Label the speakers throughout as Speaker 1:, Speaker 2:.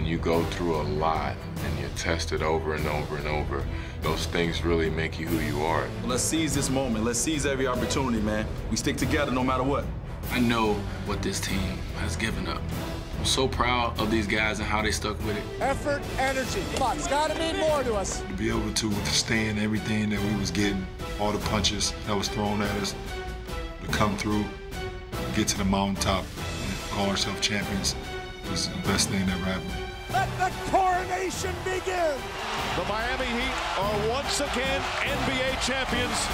Speaker 1: When you go through a lot and you're tested over and over and over, those things really make you who you are.
Speaker 2: Well, let's seize this moment. Let's seize every opportunity, man. We stick together no matter what.
Speaker 3: I know what this team has given up. I'm so proud of these guys and how they stuck with it.
Speaker 4: Effort, energy. Come on, it's gotta mean more to us.
Speaker 5: To be able to withstand everything that we was getting, all the punches that was thrown at us, to come through, get to the mountaintop, and call ourselves champions was the best thing that ever happened.
Speaker 4: Let the coronation begin!
Speaker 6: The Miami Heat are once again NBA champions.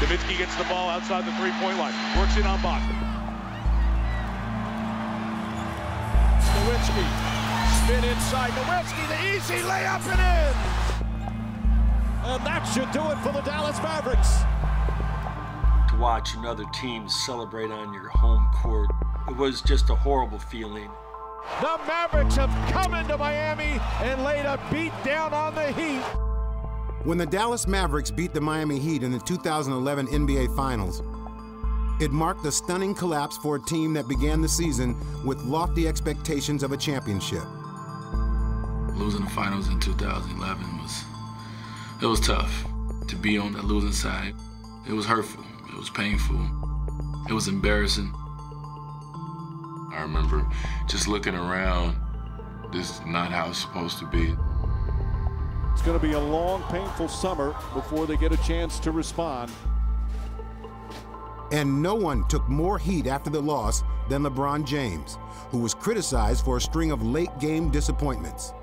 Speaker 6: Nowitzki gets the ball outside the three-point line, works it on Boston.
Speaker 4: Nowitzki, spin inside. Nowitzki, the easy layup and in! And that should do it for the Dallas Mavericks.
Speaker 3: To watch another team celebrate on your home court, it was just a horrible feeling.
Speaker 4: The Mavericks have come into Miami and laid a beat down on the Heat.
Speaker 7: When the Dallas Mavericks beat the Miami Heat in the 2011 NBA Finals, it marked a stunning collapse for a team that began the season with lofty expectations of a championship.
Speaker 3: Losing the finals in 2011 was tough. To be on the losing side, it was hurtful, it was painful, it was embarrassing.
Speaker 1: I remember just looking around, this is not how it's supposed to be.
Speaker 4: It's going to be a long, painful summer before they get a chance to respond.
Speaker 7: And no one took more heat after the loss than LeBron James, who was criticized for a string of late-game disappointments.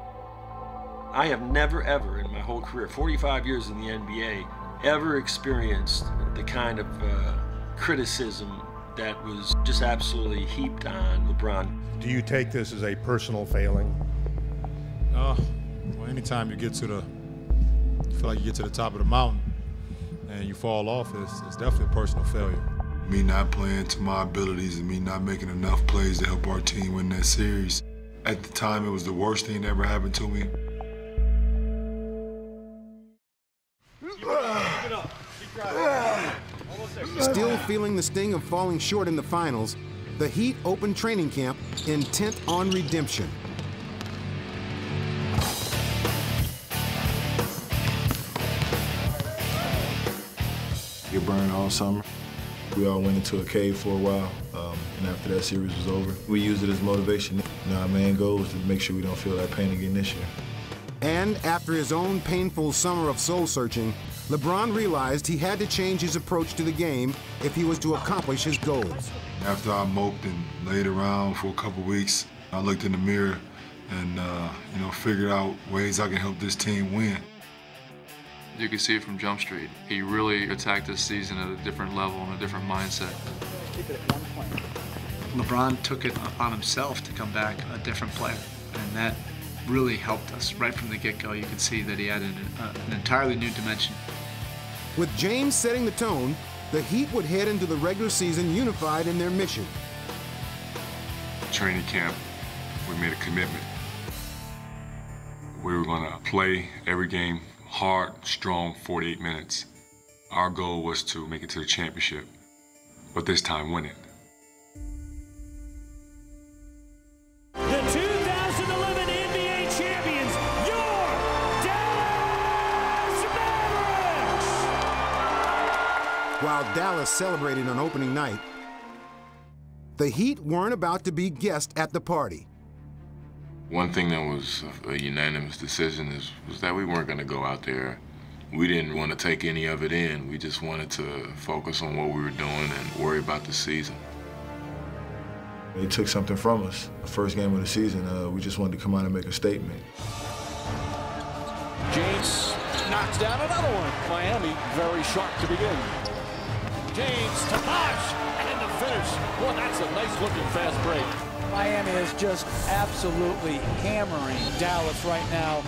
Speaker 3: I have never, ever in my whole career, 45 years in the NBA, ever experienced the kind of criticism that was just absolutely heaped on LeBron.
Speaker 8: Do you take this as a personal failing?
Speaker 9: Well, anytime you feel like you get to the top of the mountain and you fall off, it's definitely a personal failure.
Speaker 5: Me not playing to my abilities and me not making enough plays to help our team win that series. At the time, it was the worst thing that ever happened to me.
Speaker 7: Still feeling the sting of falling short in the finals, the Heat opened training camp intent on redemption.
Speaker 5: Get burned all summer. We all went into a cave for a while, and after that series was over, we used it as motivation. Now our main goal is to make sure we don't feel that pain again this year.
Speaker 7: And after his own painful summer of soul-searching, LeBron realized he had to change his approach to the game if he was to accomplish his goals.
Speaker 5: After I moped and laid around for a couple weeks, I looked in the mirror and figured out ways I can help this team win.
Speaker 10: You can see it from Jump Street. He really attacked this season at a different level and a different mindset.
Speaker 11: LeBron took it on himself to come back a different player, and that really helped us. Right from the get-go, you could see that he had an entirely new dimension.
Speaker 7: With James setting the tone, the Heat would head into the regular season unified in their mission.
Speaker 1: Training camp, we made a commitment. We were going to play every game hard, strong, 48 minutes. Our goal was to make it to the championship, but this time win it.
Speaker 12: The 2011 NBA champions, your Dallas Mavericks!
Speaker 7: While Dallas celebrated on opening night, the Heat weren't about to be guests at the party.
Speaker 1: One thing that was a unanimous decision was that we weren't going to go out there. We didn't want to take any of it in. We just wanted to focus on what we were doing and worry about the season.
Speaker 5: They took something from us. The first game of the season, we just wanted to come out and make a statement.
Speaker 4: James knocks down another one. Miami very sharp to begin. James to Bosh, and the finish. Boy, that's a nice-looking fast break.
Speaker 13: Miami is just absolutely hammering Dallas right now.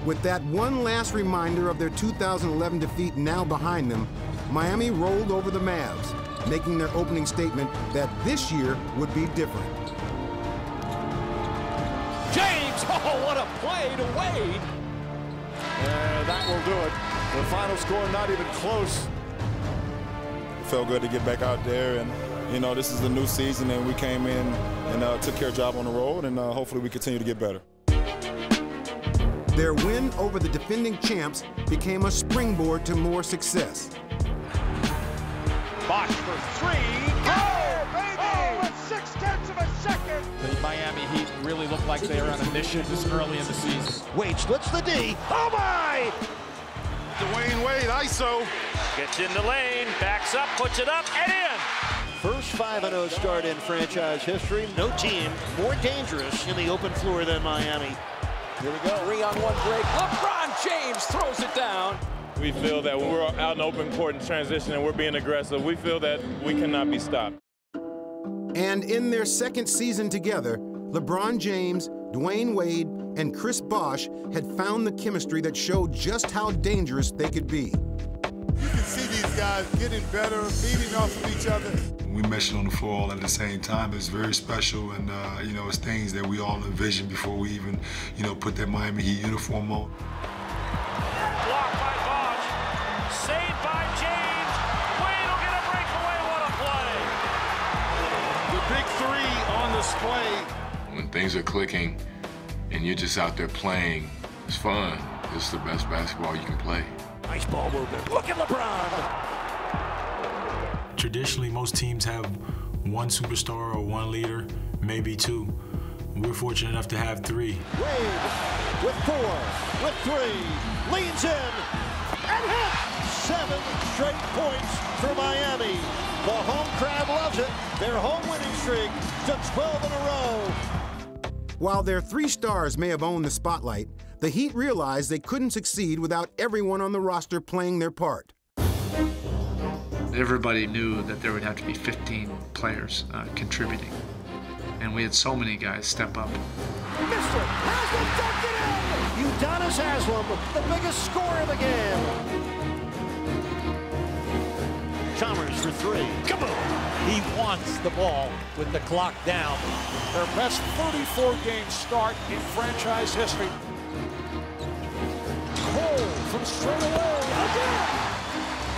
Speaker 7: With that one last reminder of their 2011 defeat now behind them, Miami rolled over the Mavs, making their opening statement that this year would be different.
Speaker 4: James, oh, what a play to Wade.
Speaker 6: And that will do it. The final score not even close.
Speaker 2: Felt good to get back out there, and you know, this is a new season, and we came in and took care of job on the road, and hopefully we continue to get better.
Speaker 7: Their win over the defending champs became a springboard to more success.
Speaker 4: Bosch for three.
Speaker 12: Oh, baby! Oh, with 0.6 of a second!
Speaker 4: The Miami Heat really look like they are on a mission this early in the season.
Speaker 12: Wade splits the D. Oh, my!
Speaker 6: Dwayne Wade, ISO.
Speaker 12: Gets in the lane, backs up, puts it up, and in!
Speaker 14: First 5-0 start in franchise history. No team more dangerous in the open floor than Miami.
Speaker 4: Here we go. 3-on-1 break. LeBron James throws it down.
Speaker 15: We feel that when we're out in open court in transition and we're being aggressive, we feel that we cannot be stopped.
Speaker 7: And in their second season together, LeBron James, Dwayne Wade, and Chris Bosh had found the chemistry that showed just how dangerous they could be.
Speaker 5: You can see these guys getting better, feeding off of each other. We meshed on the floor all at the same time. It's very special, and you know, it's things that we all envisioned before we even, you know, put that Miami Heat uniform on.
Speaker 12: Blocked by Bosh. Saved by James. Wade will get a breakaway. What a play!
Speaker 6: The big three on display.
Speaker 1: When things are clicking and you're just out there playing, it's fun. It's the best basketball you can play.
Speaker 12: Nice ball movement. Look at LeBron.
Speaker 16: Traditionally, most teams have one superstar or one leader, maybe two. We're fortunate enough to have three.
Speaker 14: Wade with 4, with 3, leans in, and hits! 7 straight points for Miami. The home crowd loves it. Their home winning streak to 12 in a row.
Speaker 7: While their 3 stars may have owned the spotlight, the Heat realized they couldn't succeed without everyone on the roster playing their part.
Speaker 11: Everybody knew that there would have to be 15 players contributing. And we had so many guys step up.
Speaker 14: Mr. Haslam dunked it in! Udonis Haslam, the biggest scorer of the game. Chalmers for 3.
Speaker 4: Kaboom! He wants the ball with the clock down.
Speaker 6: Their best 34-game start in franchise history. Cole from straight away again.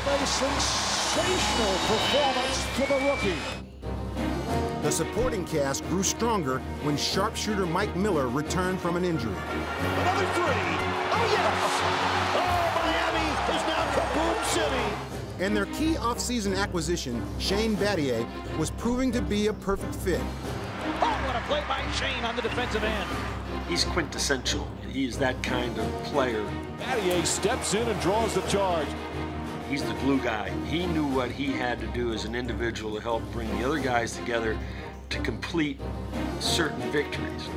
Speaker 6: A sensational performance for the rookie.
Speaker 7: The supporting cast grew stronger when sharpshooter Mike Miller returned from an injury.
Speaker 14: Another 3. Oh, yes! Oh, Miami is now Kaboom City.
Speaker 7: And their key offseason acquisition, Shane Battier, was proving to be a perfect fit.
Speaker 13: Oh, what a play by Shane on the defensive end.
Speaker 3: He's quintessential. He's that kind of player.
Speaker 6: Battier steps in and draws the charge.
Speaker 3: He's the glue guy. He knew what he had to do as an individual to help bring the other guys together to complete certain victories.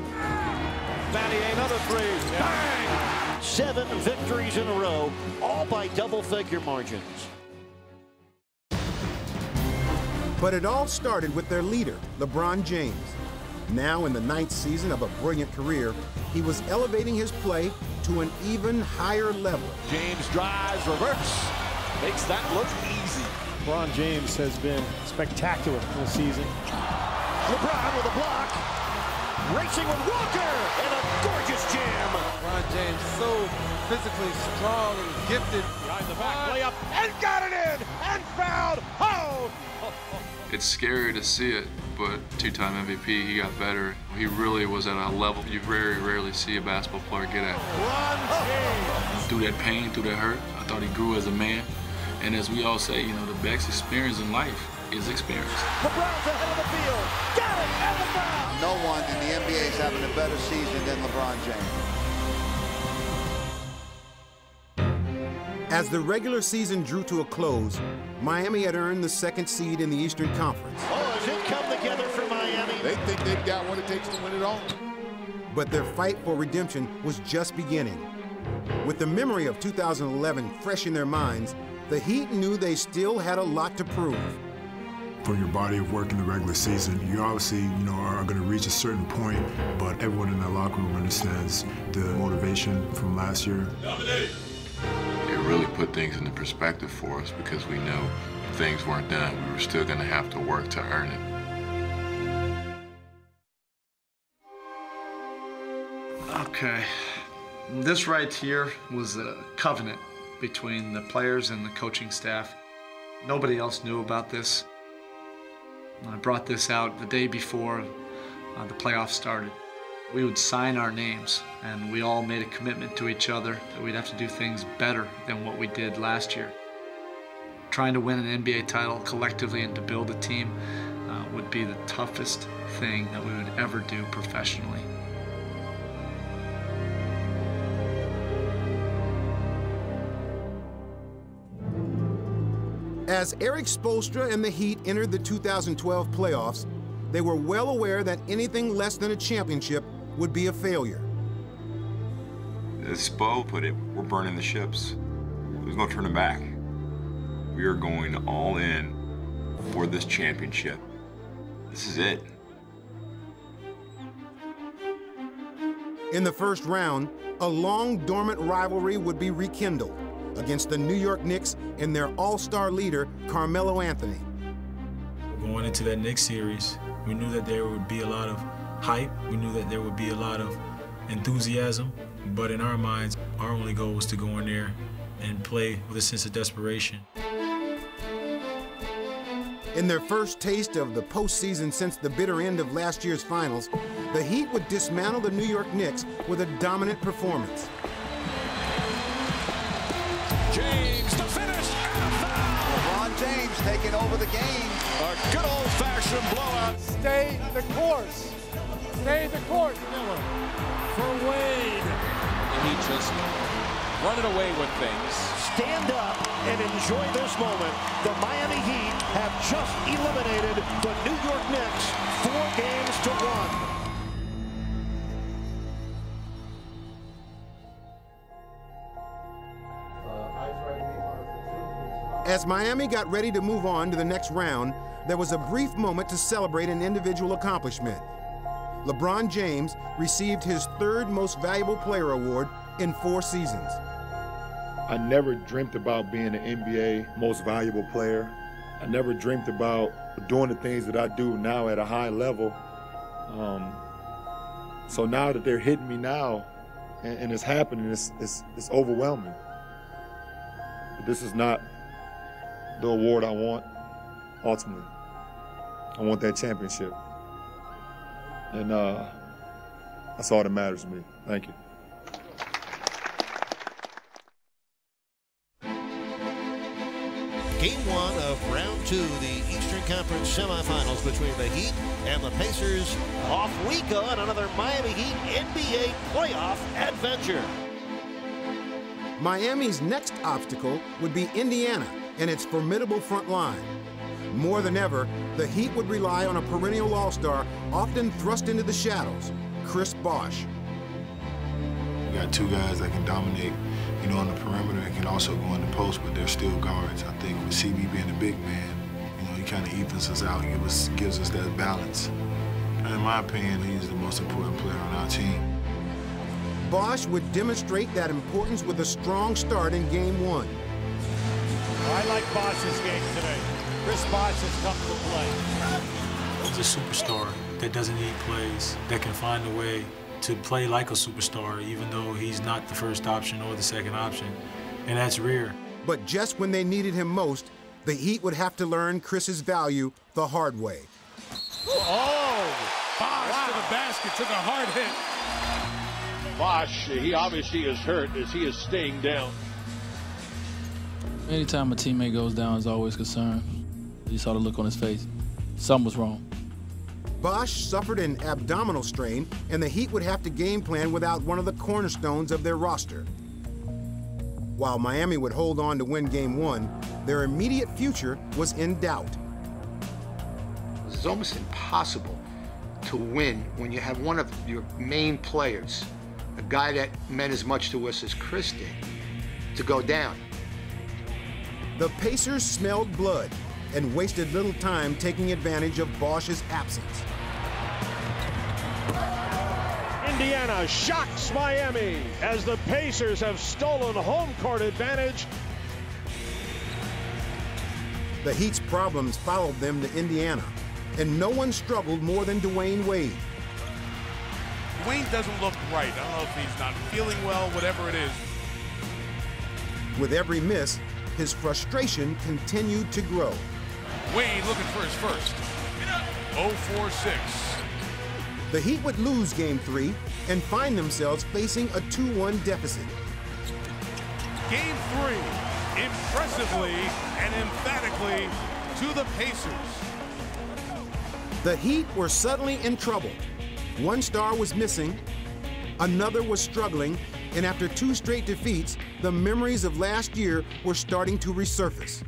Speaker 14: Battier, another 3. Bang! 7 victories in a row, all by double-figure margins.
Speaker 7: But it all started with their leader, LeBron James. Now in the 9th season of a brilliant career, he was elevating his play to an even higher level.
Speaker 6: James drives, reverse, makes that look easy.
Speaker 17: LeBron James has been spectacular this season.
Speaker 14: LeBron with a block, racing with Walker, and a gorgeous jam.
Speaker 18: LeBron James so physically strong and gifted.
Speaker 4: Behind the back, layup,
Speaker 12: And got it in! And fouled! Oh!
Speaker 10: It's scary to see it, but 2-time MVP, he got better. He really was at a level you very rarely see a basketball player get at.
Speaker 1: Through that pain, through that hurt, I thought he grew as a man. And as we all say, you know, the best experience in life is experience.
Speaker 14: LeBron's ahead of the field. Got it! And the foul!
Speaker 19: No one in the NBA is having a better season than LeBron James.
Speaker 7: As the regular season drew to a close, Miami had earned the 2nd seed in the Eastern Conference.
Speaker 14: Oh, has it come together for Miami?
Speaker 5: They think they've got what it takes to win it all.
Speaker 7: But their fight for redemption was just beginning. With the memory of 2011 fresh in their minds, the Heat knew they still had a lot to prove.
Speaker 5: For your body of work in the regular season, you obviously, are going to reach a certain point, but everyone in that locker room understands the motivation from last year.
Speaker 1: It really put things into perspective for us because we knew things weren't done. We were still going to have to work to earn it.
Speaker 11: Okay, This right here was a covenant between the players and the coaching staff. Nobody else knew about this. I brought this out the day before the playoffs started. We would sign our names, and we all made a commitment to each other that we'd have to do things better than what we did last year. Trying to win an NBA title collectively and to build a team would be the toughest thing that we would ever do professionally.
Speaker 7: As Eric Spoelstra and the Heat entered the 2012 playoffs, they were well aware that anything less than a championship would be a failure.
Speaker 20: As Spo put it, we're burning the ships. There's no turning back. We are going all in for this championship. This is it.
Speaker 7: In the first round, a long dormant rivalry would be rekindled against the New York Knicks and their all-star leader, Carmelo Anthony.
Speaker 16: Going into that Knicks series, we knew that there would be a lot of hype. We knew that there would be a lot of enthusiasm. But in our minds, our only goal was to go in there and play with a sense of desperation.
Speaker 7: In their first taste of the postseason since the bitter end of last year's finals, the Heat would dismantle the New York Knicks with a dominant performance.
Speaker 6: James, the finish, and a foul!
Speaker 19: LeBron James taking over the game.
Speaker 6: A good old-fashioned blowout.
Speaker 17: Stay the course. Stay the course, Miller.
Speaker 4: For Wade. And he just running away with things.
Speaker 14: Stand up and enjoy this moment. The Miami Heat have just eliminated the New York Knicks 4-1.
Speaker 7: As Miami got ready to move on to the next round, there was a brief moment to celebrate an individual accomplishment. LeBron James received his third Most Valuable Player award in 4 seasons.
Speaker 5: I never dreamt about being an NBA Most Valuable Player. I never dreamt about doing the things that I do now at a high level. So now that they're hitting me now, and it's happening, it's overwhelming. But this is not the award I want, ultimately. I want that championship. And that's all that matters to me. Thank you.
Speaker 14: Game 1 of round 2, the Eastern Conference semifinals between the Heat and the Pacers. Off we go on another Miami Heat NBA playoff adventure.
Speaker 7: Miami's next obstacle would be Indiana and its formidable front line. More than ever, the Heat would rely on a perennial all-star, often thrust into the shadows, Chris Bosh.
Speaker 5: We got 2 guys that can dominate, on the perimeter and can also go in the post, but they're still guards. I think with CB being a big man, he kind of evens us out, gives us that balance. And in my opinion, he's the most important player on our team.
Speaker 7: Bosh would demonstrate that importance with a strong start in Game 1.
Speaker 17: I like Bosh's game today. Chris Bosh has come to play.
Speaker 16: He's a superstar that doesn't need plays, that can find a way to play like a superstar, even though he's not the first option or the second option, and that's rare.
Speaker 7: But just when they needed him most, the Heat would have to learn Chris's value the hard way.
Speaker 6: Oh! Bosh to the basket, took a hard hit. Bosh, he obviously is hurt as he is staying down.
Speaker 21: Anytime a teammate goes down, is always concerned. You saw the look on his face. Something was wrong.
Speaker 7: Bosh suffered an abdominal strain, and the Heat would have to game plan without one of the cornerstones of their roster. While Miami would hold on to win Game 1, their immediate future was in doubt.
Speaker 22: It's almost impossible to win when you have one of your main players, a guy that meant as much to us as Chris did, to go down.
Speaker 7: The Pacers smelled blood and wasted little time taking advantage of Bosh's absence.
Speaker 6: Indiana shocks Miami as the Pacers have stolen home court advantage.
Speaker 7: The Heat's problems followed them to Indiana, and no one struggled more than Dwayne Wade.
Speaker 6: Dwayne doesn't look right. I don't know if he's not feeling well, whatever it is.
Speaker 7: With every miss, his frustration continued to grow.
Speaker 6: Wayne looking for his first. 0-4-6.
Speaker 7: The Heat would lose Game 3 and find themselves facing a 2-1 deficit.
Speaker 6: Game 3, impressively and emphatically to the Pacers.
Speaker 7: The Heat were suddenly in trouble. One star was missing, another was struggling, and after 2 straight defeats, the memories of last year were starting to resurface.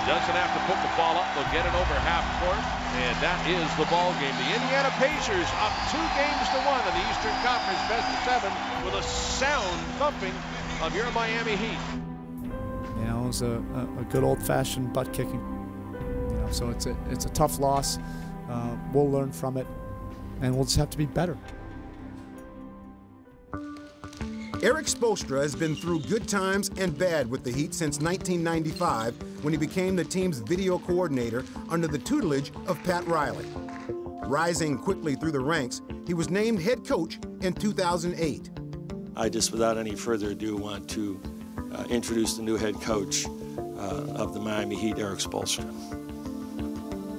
Speaker 4: Doesn't have to put the ball up. They'll get it over half court, and that is the ball game. The Indiana Pacers up 2 games to 1 in the Eastern Conference best of 7 with a sound thumping of your Miami Heat.
Speaker 11: You know, it was a good old-fashioned butt kicking. You know, so it's a tough loss. We'll learn from it, and we'll just have to be better.
Speaker 7: Erik Spoelstra has been through good times and bad with the Heat since 1995, when he became the team's video coordinator under the tutelage of Pat Riley. Rising quickly through the ranks, he was named head coach in 2008.
Speaker 3: I just, without any further ado, want to introduce the new head coach of the Miami Heat, Erik Spoelstra.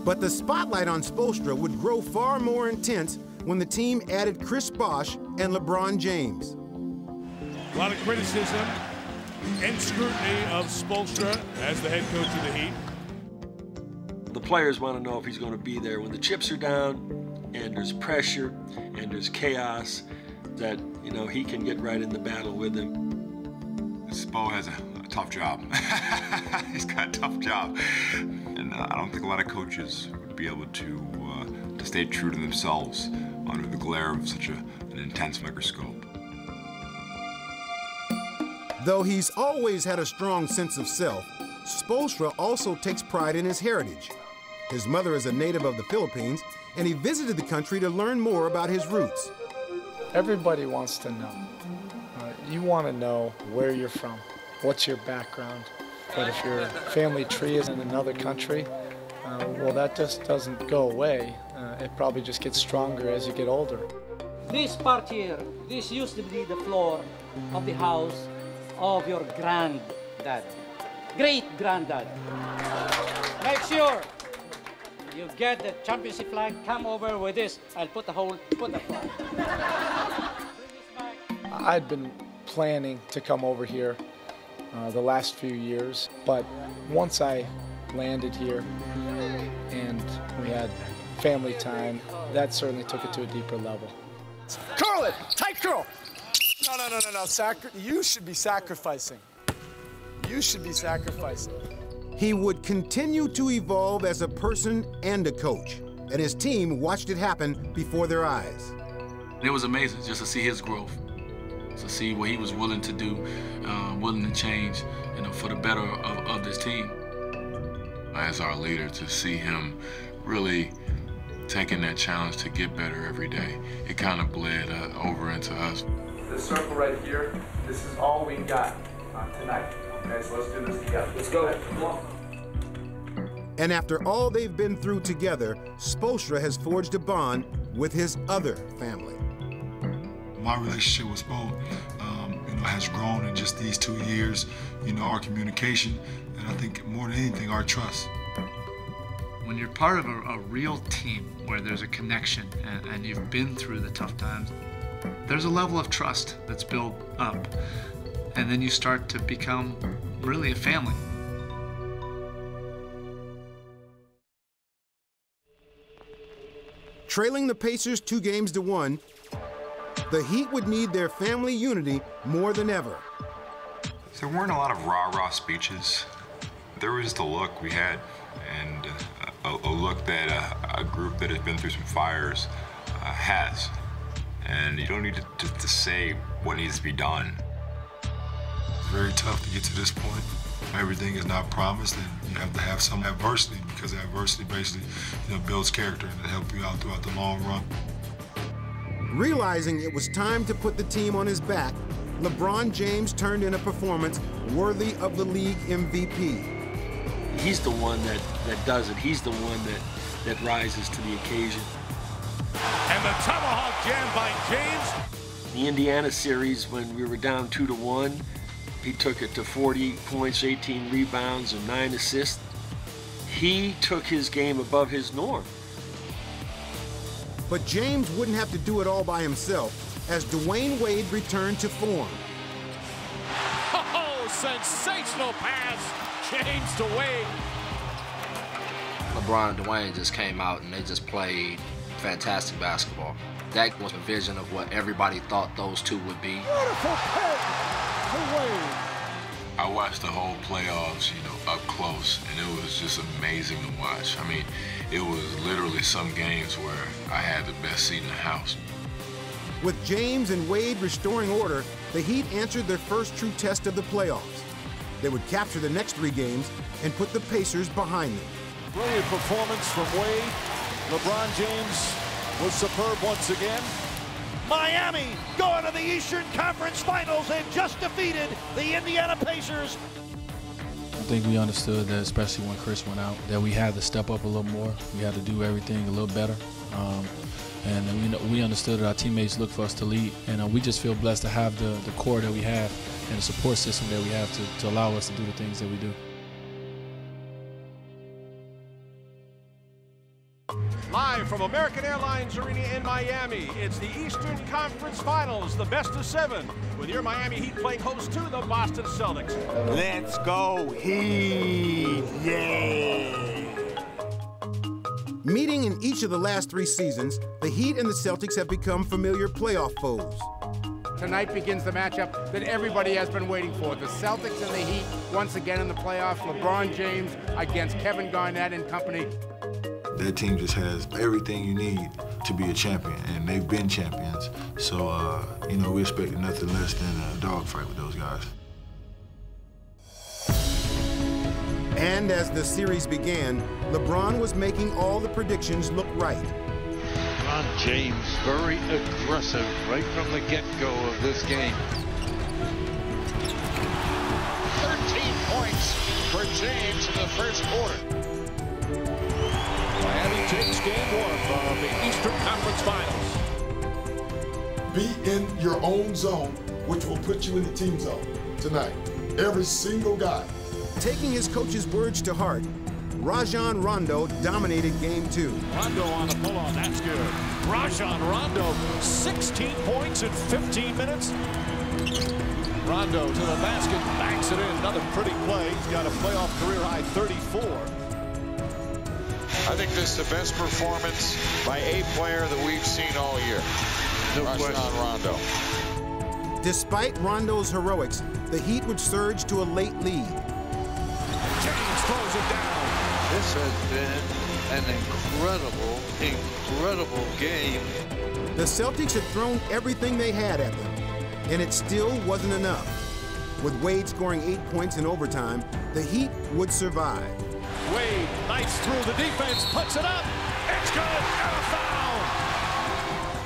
Speaker 7: But the spotlight on Spoelstra would grow far more intense when the team added Chris Bosh and LeBron James.
Speaker 6: A lot of criticism and scrutiny of Spoelstra as the head coach of the Heat.
Speaker 3: The players want to know if he's going to be there when the chips are down and there's pressure and there's chaos, that, you know, he can get right in the battle with them.
Speaker 20: Spo has a tough job. He's got a tough job. And I don't think a lot of coaches would be able to stay true to themselves under the glare of such an intense microscope.
Speaker 7: Though he's always had a strong sense of self, Spoelstra also takes pride in his heritage. His mother is a native of the Philippines, and he visited the country to learn more about his roots.
Speaker 11: Everybody wants to know. You want to know where you're from, what's your background. But if your family tree is in another country, well, that just doesn't go away. It probably just gets stronger as you get older.
Speaker 8: This part here, this used to be the floor of the house of your granddad, great-granddad. Make sure you get the championship flag, come over with this, I'll put the flag.
Speaker 11: I'd been planning to come over here the last few years, but once I landed here and we had family time, that certainly took it to a deeper level.
Speaker 9: Curl it! Tight curl! No. You should be sacrificing. You should be sacrificing.
Speaker 7: He would continue to evolve as a person and a coach, and his team watched it happen before their eyes.
Speaker 21: It was amazing just to see his growth, to see what he was willing to do, willing to change, you know, for the better of this team.
Speaker 1: As our leader, to see him really taking that challenge to get better every day, it kind of bled over into us.
Speaker 11: This circle right here, this is all we got tonight. Okay, so let's do this together. Let's go. Come on.
Speaker 7: And after all they've been through together, Spoelstra has forged a bond with his other family.
Speaker 5: My relationship with Spo, has grown in just these 2 years. Our communication, and I think more than anything, our trust.
Speaker 11: When you're part of a real team where there's a connection and you've been through the tough times, there's a level of trust that's built up, and then you start to become really a family.
Speaker 7: Trailing the Pacers 2 games to 1, the Heat would need their family unity more than ever.
Speaker 20: There weren't a lot of rah-rah speeches. There was just a look we had, and a look that a group that has been through some fires has. And you don't need to say what needs to be done.
Speaker 5: It's very tough to get to this point. Everything is not promised, and you have to have some adversity, because adversity basically, builds character and it helps you out throughout the long run.
Speaker 7: Realizing it was time to put the team on his back, LeBron James turned in a performance worthy of the league MVP.
Speaker 3: He's the one that does it. He's the one that rises to the occasion.
Speaker 6: And the tomahawk jam by James.
Speaker 3: The Indiana series, when we were down 2-1, he took it to 40 points, 18 rebounds, and 9 assists. He took his game above his norm.
Speaker 7: But James wouldn't have to do it all by himself as Dwayne Wade returned to form.
Speaker 6: Oh, sensational pass. James to Wade.
Speaker 2: LeBron and Dwayne just came out and they just played fantastic basketball. That was a vision of what everybody thought those two would be.
Speaker 14: Beautiful pick to Wade.
Speaker 1: I watched the whole playoffs, up close, and it was just amazing to watch. I mean, it was literally some games where I had the best seat in the house.
Speaker 7: With James and Wade restoring order, the Heat answered their first true test of the playoffs. They would capture the next 3 games and put the Pacers behind them.
Speaker 17: Brilliant performance from Wade. LeBron James was superb once again.
Speaker 14: Miami going to the Eastern Conference Finals. They've just defeated the Indiana Pacers.
Speaker 16: I think we understood that, especially when Chris went out, that we had to step up a little more. We had to do everything a little better. And we understood that our teammates look for us to lead. And we just feel blessed to have the core that we have and the support system that we have to allow us to do the things that we do.
Speaker 4: Live from American Airlines Arena in Miami, it's the Eastern Conference Finals, the best of 7, with your Miami Heat playing host to the Boston Celtics.
Speaker 15: Let's go Heat! Yay!
Speaker 7: Meeting in each of the last 3 seasons, the Heat and the Celtics have become familiar playoff foes.
Speaker 23: Tonight begins the matchup that everybody has been waiting for. The Celtics and the Heat once again in the playoffs. LeBron James against Kevin Garnett and company.
Speaker 5: That team just has everything you need to be a champion, and they've been champions. So, we expected nothing less than a dogfight with those guys.
Speaker 7: And as the series began, LeBron was making all the predictions look right.
Speaker 24: LeBron James very aggressive right from the get-go of this game.
Speaker 6: 13 points for James in the first quarter. Miami takes game 1 of the Eastern Conference Finals.
Speaker 5: Be in your own zone, which will put you in the team zone tonight. Every single guy.
Speaker 7: Taking his coach's words to heart, Rajon Rondo dominated Game 2.
Speaker 17: Rondo on the pull-on, that's good. Rajon Rondo, 16 points in 15 minutes. Rondo to the basket, banks it in. Another pretty play. He's got a playoff career-high 34.
Speaker 4: I think this is the best performance by a player that we've seen all year. Rajon Rondo.
Speaker 7: Despite Rondo's heroics, the Heat would surge to a late lead.
Speaker 17: James throws it down.
Speaker 24: This has been an incredible game.
Speaker 7: The Celtics had thrown everything they had at them, and it still wasn't enough. With Wade scoring 8 points in overtime, the Heat would survive.
Speaker 17: Wade, nice through the defense, puts it up. It's good, and a foul.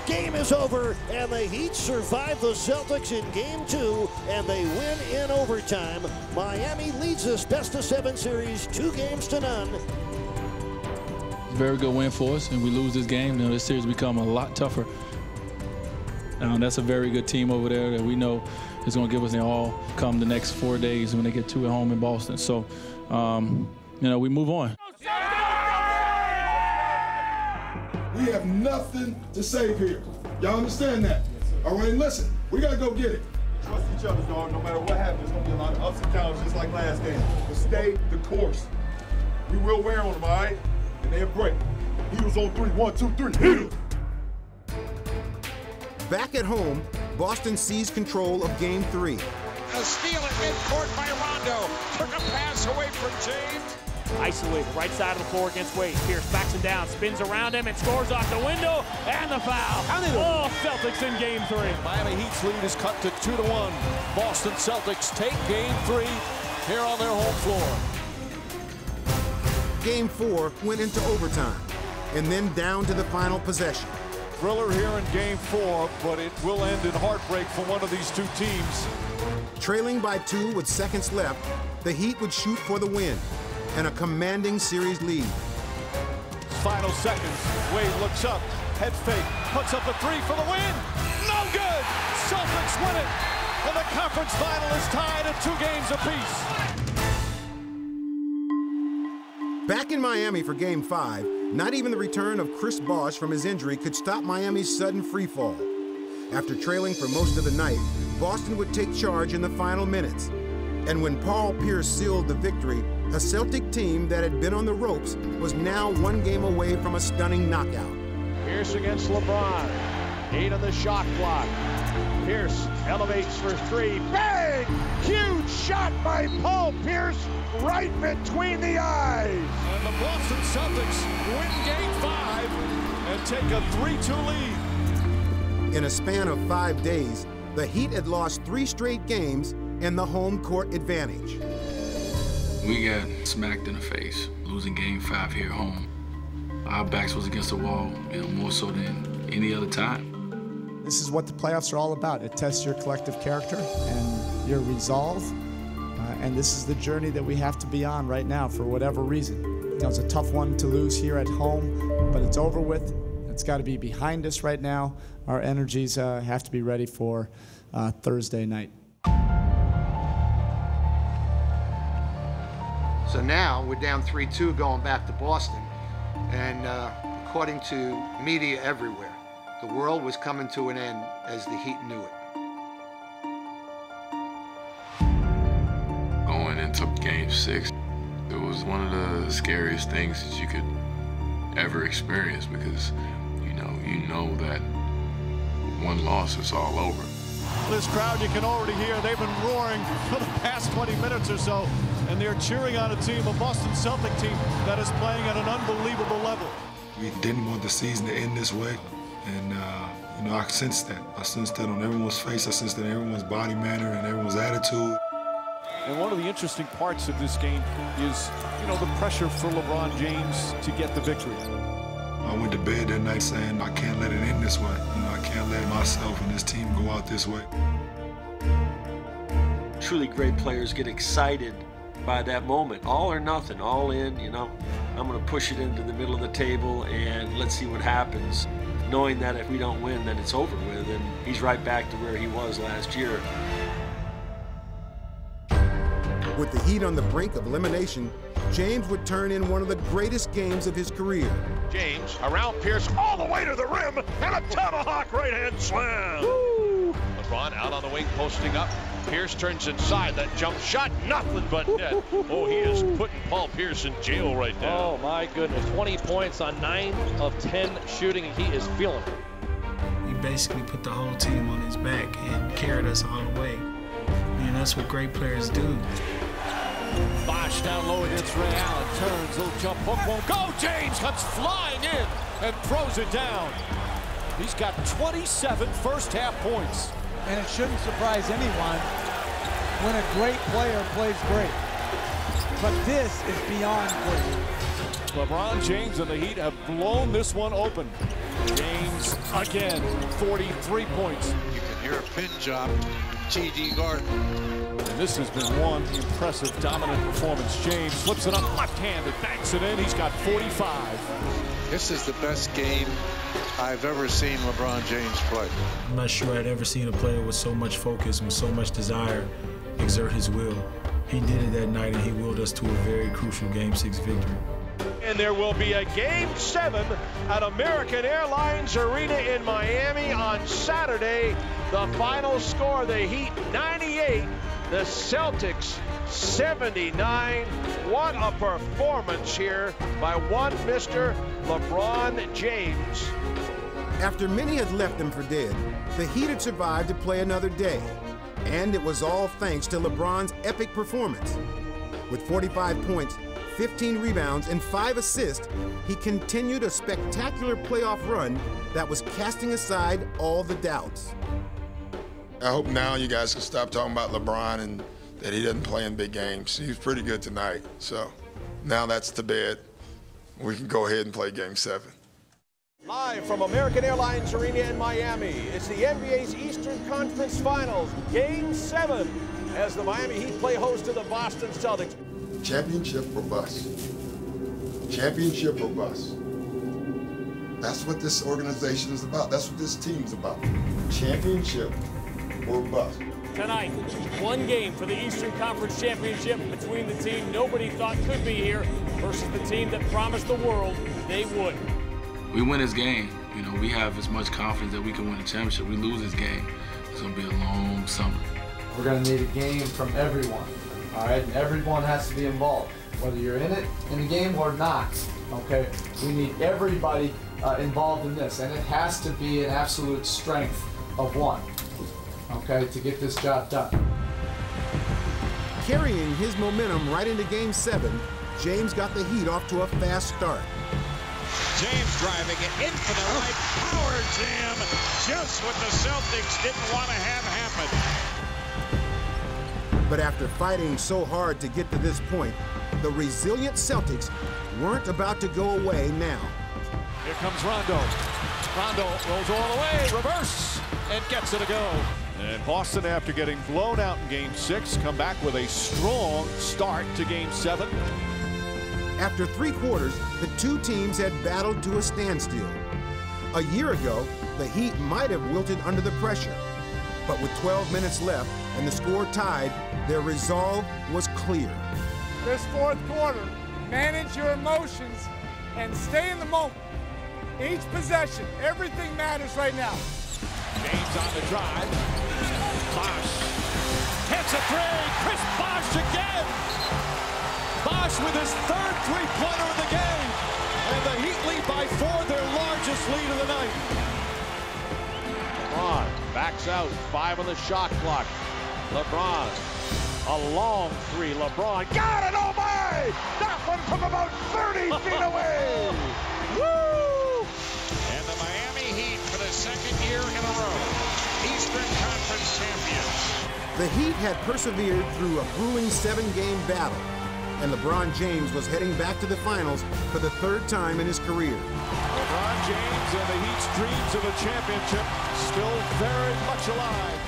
Speaker 14: Game is over, and the Heat survive the Celtics in Game 2, and they win in overtime. Miami leads this best-of-7 series 2-0.
Speaker 16: Very good win for us, and we lose this game. This series become a lot tougher. That's a very good team over there that we know is going to give us the all come the next 4 days when they get 2 at home in Boston. So, we move on.
Speaker 5: We have nothing to save here. Y'all understand that? All right, listen, we got to go get it.
Speaker 25: Trust each other, dog. No matter what happens, there's going to be a lot of ups and downs just like last game. But stay the course. We will wear on them, all right? And they'll break. He was on 3. 1, 2, 3. Hit him!
Speaker 7: Back at home, Boston seized control of Game 3.
Speaker 6: A steal at midcourt by Rondo. Took a pass away from James.
Speaker 12: Isolated, right side of the floor against Wade. Pierce backs him down, spins around him, and scores off the window, and the foul. Oh, Celtics in Game 3.
Speaker 17: Miami Heat's lead is cut to 2-1. Boston Celtics take Game 3 here on their home floor.
Speaker 7: Game 4 went into overtime, and then down to the final possession.
Speaker 17: Thriller here in Game 4, but it will end in heartbreak for one of these two teams.
Speaker 7: Trailing by 2 with seconds left, the Heat would shoot for the win. and a commanding series lead.
Speaker 17: Final seconds. Wade looks up, head fake, puts up a three for the win. No good. Celtics win it, and the conference final is tied at 2 games apiece.
Speaker 7: Back in Miami for Game 5, not even the return of Chris Bosh from his injury could stop Miami's sudden free fall. After trailing for most of the night, Boston would take charge in the final minutes. And when Paul Pierce sealed the victory, a Celtic team that had been on the ropes was now 1 game away from a stunning knockout.
Speaker 4: Pierce against LeBron. 8 on the shot clock. Pierce elevates for 3. Bang! Huge shot by Paul Pierce right between the eyes.
Speaker 17: And the Boston Celtics win Game 5 and take a 3-2 lead.
Speaker 7: In a span of 5 days, the Heat had lost 3 straight games and the home court advantage.
Speaker 21: We got smacked in the face, losing Game 5 here at home. Our backs was against the wall, more so than any other time.
Speaker 10: This is what the playoffs are all about. It tests your collective character and your resolve. And this is the journey that we have to be on right now for whatever reason. It was a tough one to lose here at home, but it's over with. It's got to be behind us right now. Our energies have to be ready for Thursday night.
Speaker 2: So now we're down 3-2 going back to Boston. And according to media everywhere, the world was coming to an end as the Heat knew it.
Speaker 1: Going into Game 6, it was one of the scariest things that you could ever experience because, you know that one loss is all over.
Speaker 17: This crowd, you can already hear, they've been roaring for the past 20 minutes or so, and they're cheering on a team, a Boston Celtic team, that is playing at an unbelievable level.
Speaker 5: We didn't want the season to end this way, and I sensed that. I sensed that on everyone's face. I sensed that in everyone's body manner and everyone's attitude.
Speaker 17: And one of the interesting parts of this game is, the pressure for LeBron James to get the victory.
Speaker 5: I went to bed that night saying, I can't let it end this way. I can't let myself and this team go out this way.
Speaker 3: Truly great players get excited by that moment. All or nothing, all in, I'm going to push it into the middle of the table and let's see what happens. Knowing that if we don't win, then it's over with, and he's right back to where he was last year.
Speaker 7: With the Heat on the brink of elimination, James would turn in one of the greatest games of his career.
Speaker 4: James around Pierce all the way to the rim and a tomahawk right-hand slam. Woo! LeBron out on the wing posting up. Pierce turns inside. That jump shot, nothing but net. Oh, he is putting Paul Pierce in jail right now.
Speaker 13: Oh, my goodness. 20 points on 9 of 10 shooting, and he is feeling it.
Speaker 16: He basically put the whole team on his back and carried us all the way. And that's what great players do.
Speaker 17: Bosh down low against Ray Allen. Turns, little jump hook won't go. James comes flying in and throws it down. He's got 27 first-half points.
Speaker 18: And it shouldn't surprise anyone when a great player plays great. But this is beyond great.
Speaker 17: LeBron James and the Heat have blown this one open. James again, 43 points.
Speaker 24: You can hear a pin drop, T.D. Garden.
Speaker 17: And this has been one impressive, dominant performance. James flips it up left-handed, banks it in. He's got 45.
Speaker 24: This is the best game I've ever seen LeBron James play.
Speaker 16: I'm not sure I'd ever seen a player with so much focus, with so much desire, exert his will. He did it that night, and he willed us to a very crucial Game 6 victory.
Speaker 4: And there will be a Game 7 at American Airlines Arena in Miami on Saturday. The final score, the Heat 98, the Celtics 79. What a performance here by one Mr. LeBron James.
Speaker 7: After many had left them for dead, the Heat had survived to play another day. And it was all thanks to LeBron's epic performance. With 45 points, 15 rebounds, and 5 assists, he continued a spectacular playoff run that was casting aside all the doubts.
Speaker 25: I hope now you guys can stop talking about LeBron and that he doesn't play in big games. He was pretty good tonight. So now that's to bed. We can go ahead and play Game 7.
Speaker 4: Live from American Airlines Arena in Miami, it's the NBA's Eastern Conference Finals, Game 7, as the Miami Heat play host to the Boston Celtics.
Speaker 25: Championship or bust. Championship or bust. That's what this organization is about. That's what this team is about. Championship or bust.
Speaker 12: Tonight, one game for the Eastern Conference Championship between the team nobody thought could be here versus the team that promised the world they would.
Speaker 21: We win this game. You know, we have as much confidence that we can win a championship. We lose this game, it's gonna be a long summer.
Speaker 10: We're gonna need a game from everyone, all right? And everyone has to be involved, whether you're in the game or not, okay? We need everybody involved in this, and it has to be an absolute strength of one, okay, to get this job done.
Speaker 7: Carrying his momentum right into Game 7, James got the Heat off to a fast start.
Speaker 4: James driving it in for the right power jam, just what the Celtics didn't want to have happen.
Speaker 7: But after fighting so hard to get to this point, the resilient Celtics weren't about to go away now.
Speaker 17: Here comes Rondo. Rondo rolls all the way, reverse, and gets it to go. And Boston, after getting blown out in Game 6, come back with a strong start to Game 7.
Speaker 7: After 3 quarters, the two teams had battled to a standstill. A year ago, the Heat might have wilted under the pressure. But with 12 minutes left and the score tied, their resolve was clear.
Speaker 8: This fourth quarter, manage your emotions and stay in the moment. Each possession, everything matters right now.
Speaker 17: James on the drive. Bosh hits a three. Chris Bosh again. Bosh with his third three-pointer of the game. And the Heat lead by 4, their largest lead of the night.
Speaker 4: LeBron backs out, 5 on the shot clock. LeBron, a long 3. LeBron got it, oh my! That one from about 30 feet away! Woo! And the Miami Heat, for the second year in a row, Eastern Conference champions.
Speaker 7: The Heat had persevered through a grueling 7-game battle, and LeBron James was heading back to the finals for the 3rd time in his career.
Speaker 17: LeBron James and the Heat's dreams of a championship still very much alive.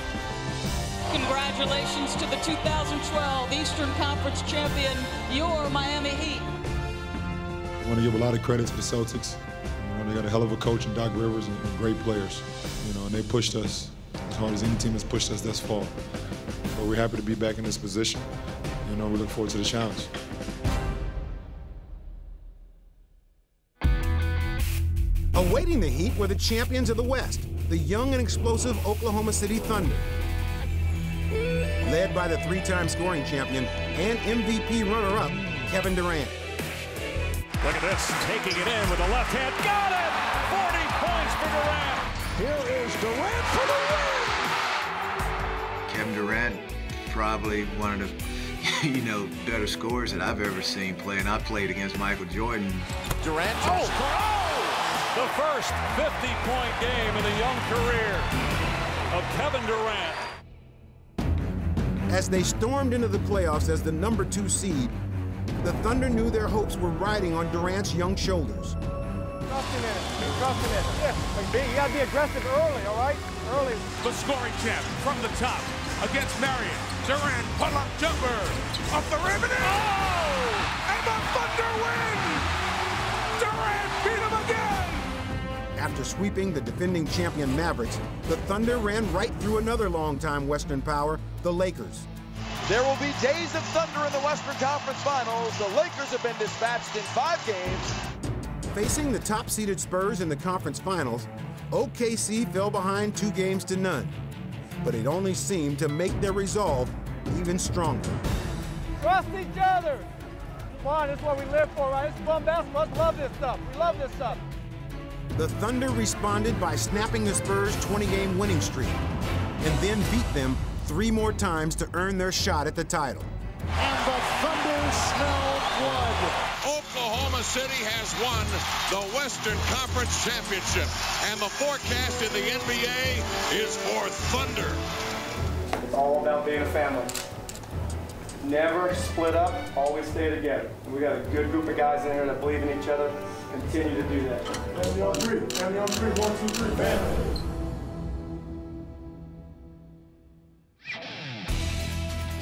Speaker 9: Congratulations to the 2012 Eastern Conference champion, your Miami Heat.
Speaker 5: I want to give a lot of credit to the Celtics. You know, they got a hell of a coach in Doc Rivers and great players. You know, and they pushed us as hard as any team has pushed us thus far. But we're happy to be back in this position. You know, we look forward to the challenge.
Speaker 7: Awaiting the Heat were the champions of the West, the young and explosive Oklahoma City Thunder. Led by the 3-time scoring champion and MVP runner-up, Kevin Durant.
Speaker 12: Look at this, taking it in with the left hand. Got it! 40 points for Durant.
Speaker 14: Here is Durant for the win.
Speaker 11: Kevin Durant, probably one of the better scorers that I've ever seen play, and I played against Michael Jordan.
Speaker 17: Durant.
Speaker 12: The first 50-point game in the young career of Kevin Durant.
Speaker 7: As they stormed into the playoffs as the number 2 seed, the Thunder knew their hopes were riding on Durant's young shoulders.
Speaker 8: Trusting in it. Keep trusting in it. Yeah, you got to be aggressive early, all right? Early.
Speaker 6: The scoring champ from the top against Marion. Durant, pull-up jumper. Off the rim and in. Oh! And the Thunder win! Durant beat him again!
Speaker 7: After sweeping the defending champion Mavericks, the Thunder ran right through another longtime Western power, the Lakers.
Speaker 19: There will be days of thunder in the Western Conference Finals. The Lakers have been dispatched in 5 games.
Speaker 7: Facing the top-seeded Spurs in the conference finals, OKC fell behind 2-0. But it only seemed to make their resolve even stronger.
Speaker 8: Trust each other. Come on, this is what we live for, right? This is fun basketball. Let's love this stuff. We love this stuff.
Speaker 7: The Thunder responded by snapping the Spurs' 20-game winning streak, and then beat them 3 more times to earn their shot at the title.
Speaker 14: And the Thunder smell blood.
Speaker 4: Oklahoma City has won the Western Conference Championship, and the forecast in the NBA is for Thunder.
Speaker 22: It's all about being a family. Never split up, always stay together. And we got a good group of guys in here that believe in each other. Continue to do that.
Speaker 25: Family on 3. Family on 3. 1, 2, 3. Family.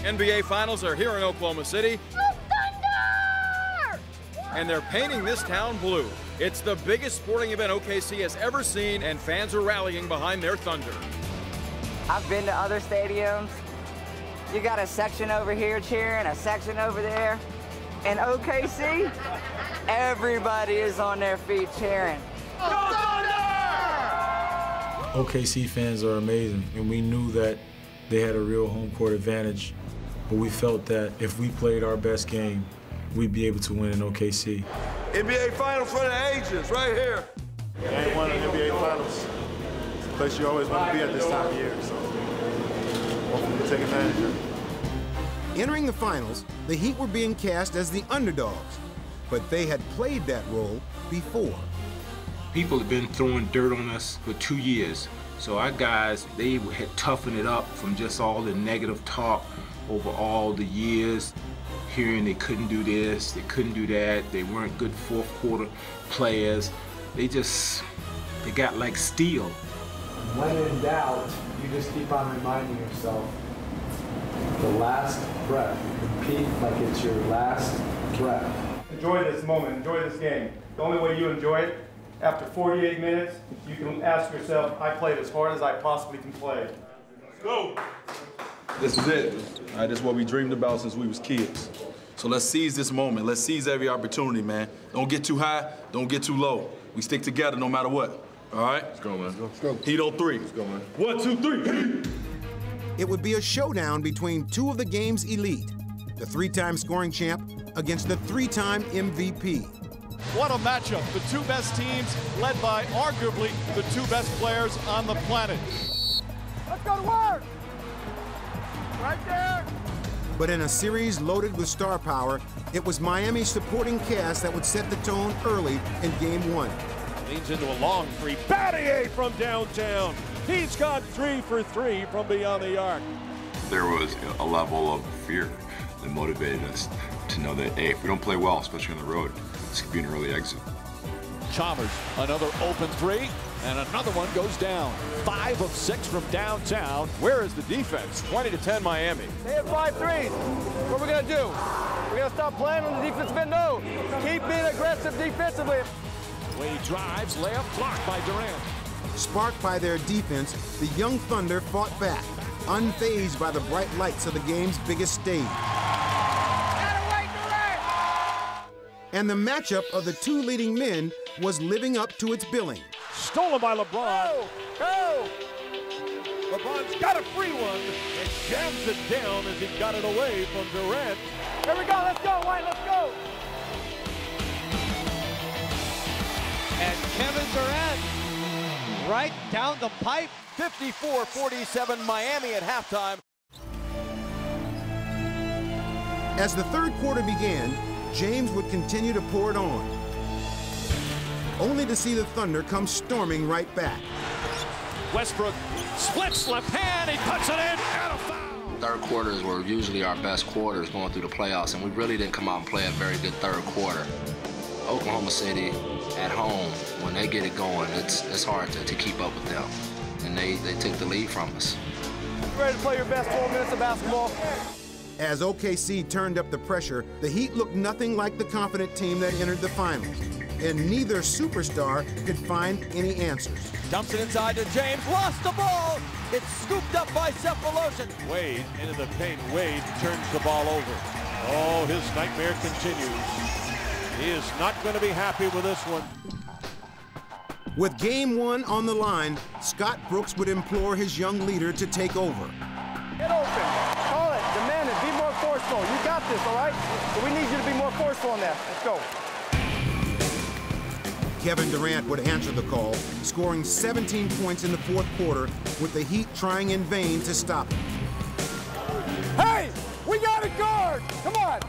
Speaker 26: NBA Finals are here in Oklahoma City.
Speaker 27: Go Thunder!
Speaker 1: and they're painting this town blue. It's the biggest sporting event OKC has ever seen, and fans are rallying behind their Thunder.
Speaker 2: I've been to other stadiums. You got a section over here cheering, a section over there. In OKC, everybody is on their feet cheering. Go Thunder!
Speaker 16: OKC fans are amazing, and we knew that they had a real home court advantage, but we felt that if we played our best game, we'd be able to win in OKC.
Speaker 25: NBA Finals for the ages, right here.
Speaker 15: You ain't won an NBA Finals. It's a place you always want to be at this time of year, so hopefully we take advantage of it.
Speaker 7: Entering the finals, the Heat were being cast as the underdogs, but they had played that role before.
Speaker 20: People have been throwing dirt on us for 2 years. So our guys, they had toughened it up from just all the negative talk over all the years, hearing they couldn't do this, they couldn't do that, they weren't good fourth quarter players. They got like steel.
Speaker 10: When in doubt, you just keep on reminding yourself, the last breath. Compete like it's your last breath.
Speaker 22: Enjoy this moment, enjoy this game. The only way you enjoy it, after 48 minutes, you can ask yourself, I played as hard as I possibly can play.
Speaker 25: Let's go. This is it. All right, this is what we dreamed about since we was kids. So let's seize this moment. Let's seize every opportunity, man. Don't get too high, don't get too low. We stick together no matter what. All right? Let's go, man. Let's go. Heat on 3. Let's go, man. 1, 2, 3.
Speaker 7: It would be a showdown between two of the game's elite, the 3-time scoring champ against the 3-time MVP.
Speaker 17: What a matchup. The two best teams led by arguably the two best players on the planet.
Speaker 8: Let's go to work! Right there!
Speaker 7: But in a series loaded with star power, it was Miami's supporting cast that would set the tone early in Game 1.
Speaker 17: Leans into a long three. Battier from downtown. He's got 3 for 3 from beyond the arc.
Speaker 23: There was a level of fear that motivated us to know that, hey, if we don't play well, especially on the road, this could be an early exit.
Speaker 17: Chalmers, another open 3, and another one goes down. 5 of 6 from downtown. Where is the defense? 20-10 Miami.
Speaker 22: They have 5 threes. What are we going to do? We're going to stop playing on the defensive end? No. Keep being aggressive defensively.
Speaker 17: Wade drives, layup blocked by Durant.
Speaker 7: Sparked by their defense, the young Thunder fought back, unfazed by the bright lights of the game's biggest stage. And the matchup of the two leading men was living up to its billing.
Speaker 17: Stolen by LeBron.
Speaker 22: Go!
Speaker 17: LeBron's got a free one and jams it down as he got it away from Durant.
Speaker 22: Here we go, let's go, White, let's go!
Speaker 19: And Kevin Durant right down the pipe. 54-47 Miami at halftime.
Speaker 7: As the third quarter began, James would continue to pour it on, only to see the Thunder come storming right back.
Speaker 17: Westbrook splits left hand, he puts it in, and a foul.
Speaker 26: Third quarters were usually our best quarters going through the playoffs, and we really didn't come out and play a very good third quarter. Oklahoma City at home, when they get it going, it's hard to keep up with them, and they took the lead from us.
Speaker 22: You ready to play your best 4 minutes of basketball?
Speaker 7: As OKC turned up the pressure, the Heat looked nothing like the confident team that entered the finals, and neither superstar could find any answers.
Speaker 19: Dumps it inside to James, lost the ball. It's scooped up by Cephaloshin.
Speaker 17: Wade into the paint. Wade turns the ball over. Oh, his nightmare continues. He is not going to be happy with this one.
Speaker 7: With Game 1 on the line, Scott Brooks would implore his young leader to take over.
Speaker 22: Get open. Call it. Demand it. Be more forceful. You got this, all right? But we need you to be more forceful on that. Let's go.
Speaker 7: Kevin Durant would answer the call, scoring 17 points in the fourth quarter, with the Heat trying in vain to stop him.
Speaker 8: Hey, we got a guard. Come on.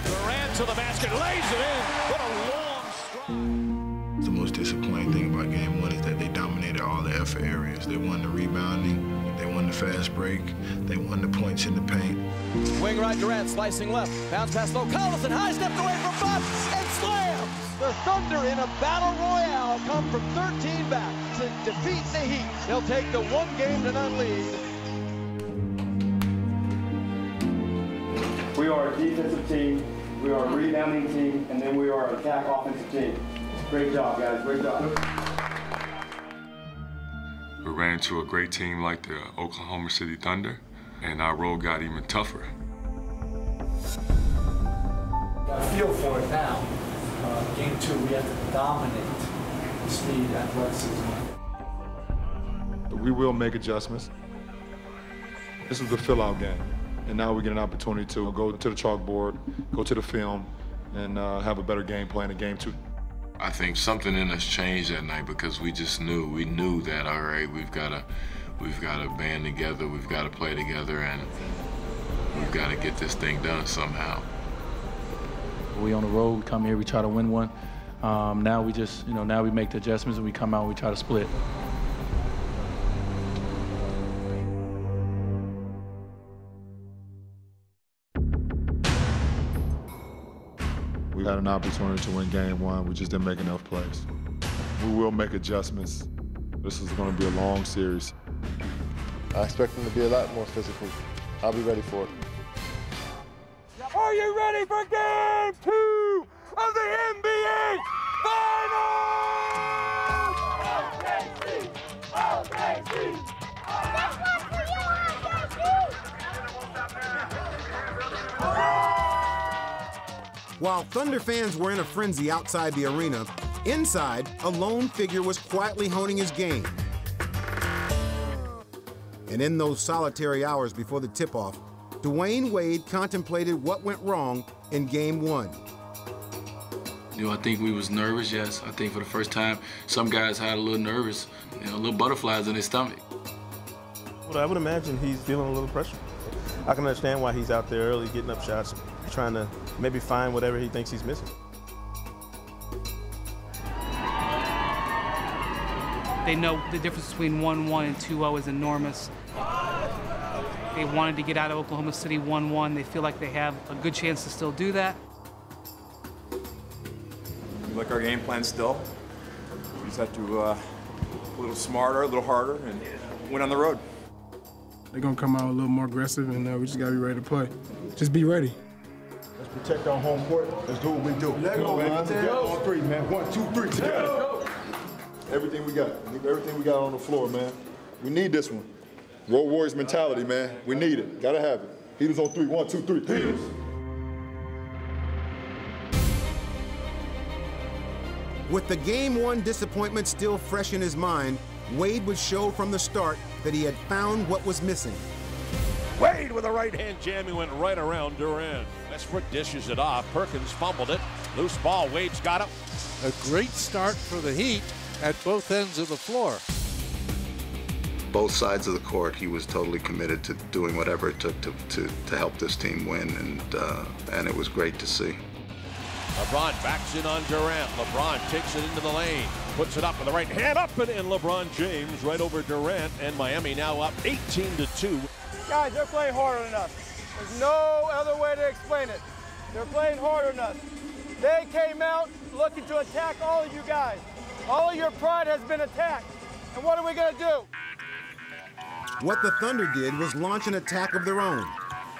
Speaker 17: Durant to the basket, lays it in. What a long strike.
Speaker 5: The most disappointing thing about Game 1 is that they dominated all the effort areas. They won the rebounding, they won the fast break, they won the points in the paint.
Speaker 19: Wing right Durant, slicing left. Bounce pass low. Collison high stepped away from Bob and slams.
Speaker 22: The Thunder in a battle royale come from 13 back to defeat the Heat. They'll take the 1-game-to-none lead We are a defensive team, we are a rebounding team, and then we are an attack offensive team. Great job, guys. Great job.
Speaker 23: We ran into a great team like the Oklahoma City Thunder, and our road got even tougher.
Speaker 10: I feel for it now. Game 2, we have to dominate speed, athleticism.
Speaker 5: We will make adjustments. This is the fill-out game, and now we get an opportunity to go to the chalkboard, go to the film, and have a better game plan in Game 2.
Speaker 23: I think something in us changed that night because we knew that, all right, we've got to band together, we've got to play together, and we've got to get this thing done somehow.
Speaker 16: We on the road, we come here, we try to win one. Now we just, now we make the adjustments and we come out and we try to split.
Speaker 5: We had an opportunity to win Game 1, we just didn't make enough plays. We will make adjustments. This is going to be a long series.
Speaker 15: I expect them to be a lot more physical. I'll be ready for it.
Speaker 6: Are you ready for Game 2 of the NBA Finals? OKC! OKC!
Speaker 7: While Thunder fans were in a frenzy outside the arena, inside, a lone figure was quietly honing his game. And in those solitary hours before the tip-off, Dwayne Wade contemplated what went wrong in Game 1.
Speaker 26: I think we was nervous, yes. I think for the first time, some guys had a little nervous, little butterflies in their stomach.
Speaker 15: Well, I would imagine he's feeling a little pressure. I can understand why he's out there early getting up shots, trying to maybe find whatever he thinks he's missing.
Speaker 3: They know the difference between 1-1 and 2-0 is enormous. They wanted to get out of Oklahoma City 1-1. They feel like they have a good chance to still do that.
Speaker 1: We like our game plan still. We just have to a little smarter, a little harder, and win on the road.
Speaker 9: They're gonna come out a little more aggressive, and we just gotta be ready to play. Just be ready.
Speaker 15: Let's protect our home court. Let's do what we do. Let's go, man. Together on 3, man. 1, 2, 3, together. Everything we got. Everything we got on the floor, man. We need this one. Road Warriors mentality, man. We need it. Gotta have it. Heaters on 3. 1, 2, 3. Heaters.
Speaker 7: With the Game 1 disappointment still fresh in his mind, Wade would show from the start that he had found what was missing.
Speaker 17: Wade with a right-hand jam, he went right around Durant. Westbrook dishes it off. Perkins fumbled it. Loose ball, Wade's got it.
Speaker 14: A great start for the Heat at both ends of the floor.
Speaker 11: Both sides of the court, he was totally committed to doing whatever it took to help this team win, and it was great to see.
Speaker 17: LeBron backs in on Durant. LeBron takes it into the lane, puts it up with the right hand up and in. LeBron James right over Durant, and Miami now up 18-2.
Speaker 22: Guys, they're playing harder than us. There's no other way to explain it. They're playing harder than us. They came out looking to attack all of you guys. All of your pride has been attacked. And what are we going to do?
Speaker 7: What the Thunder did was launch an attack of their own.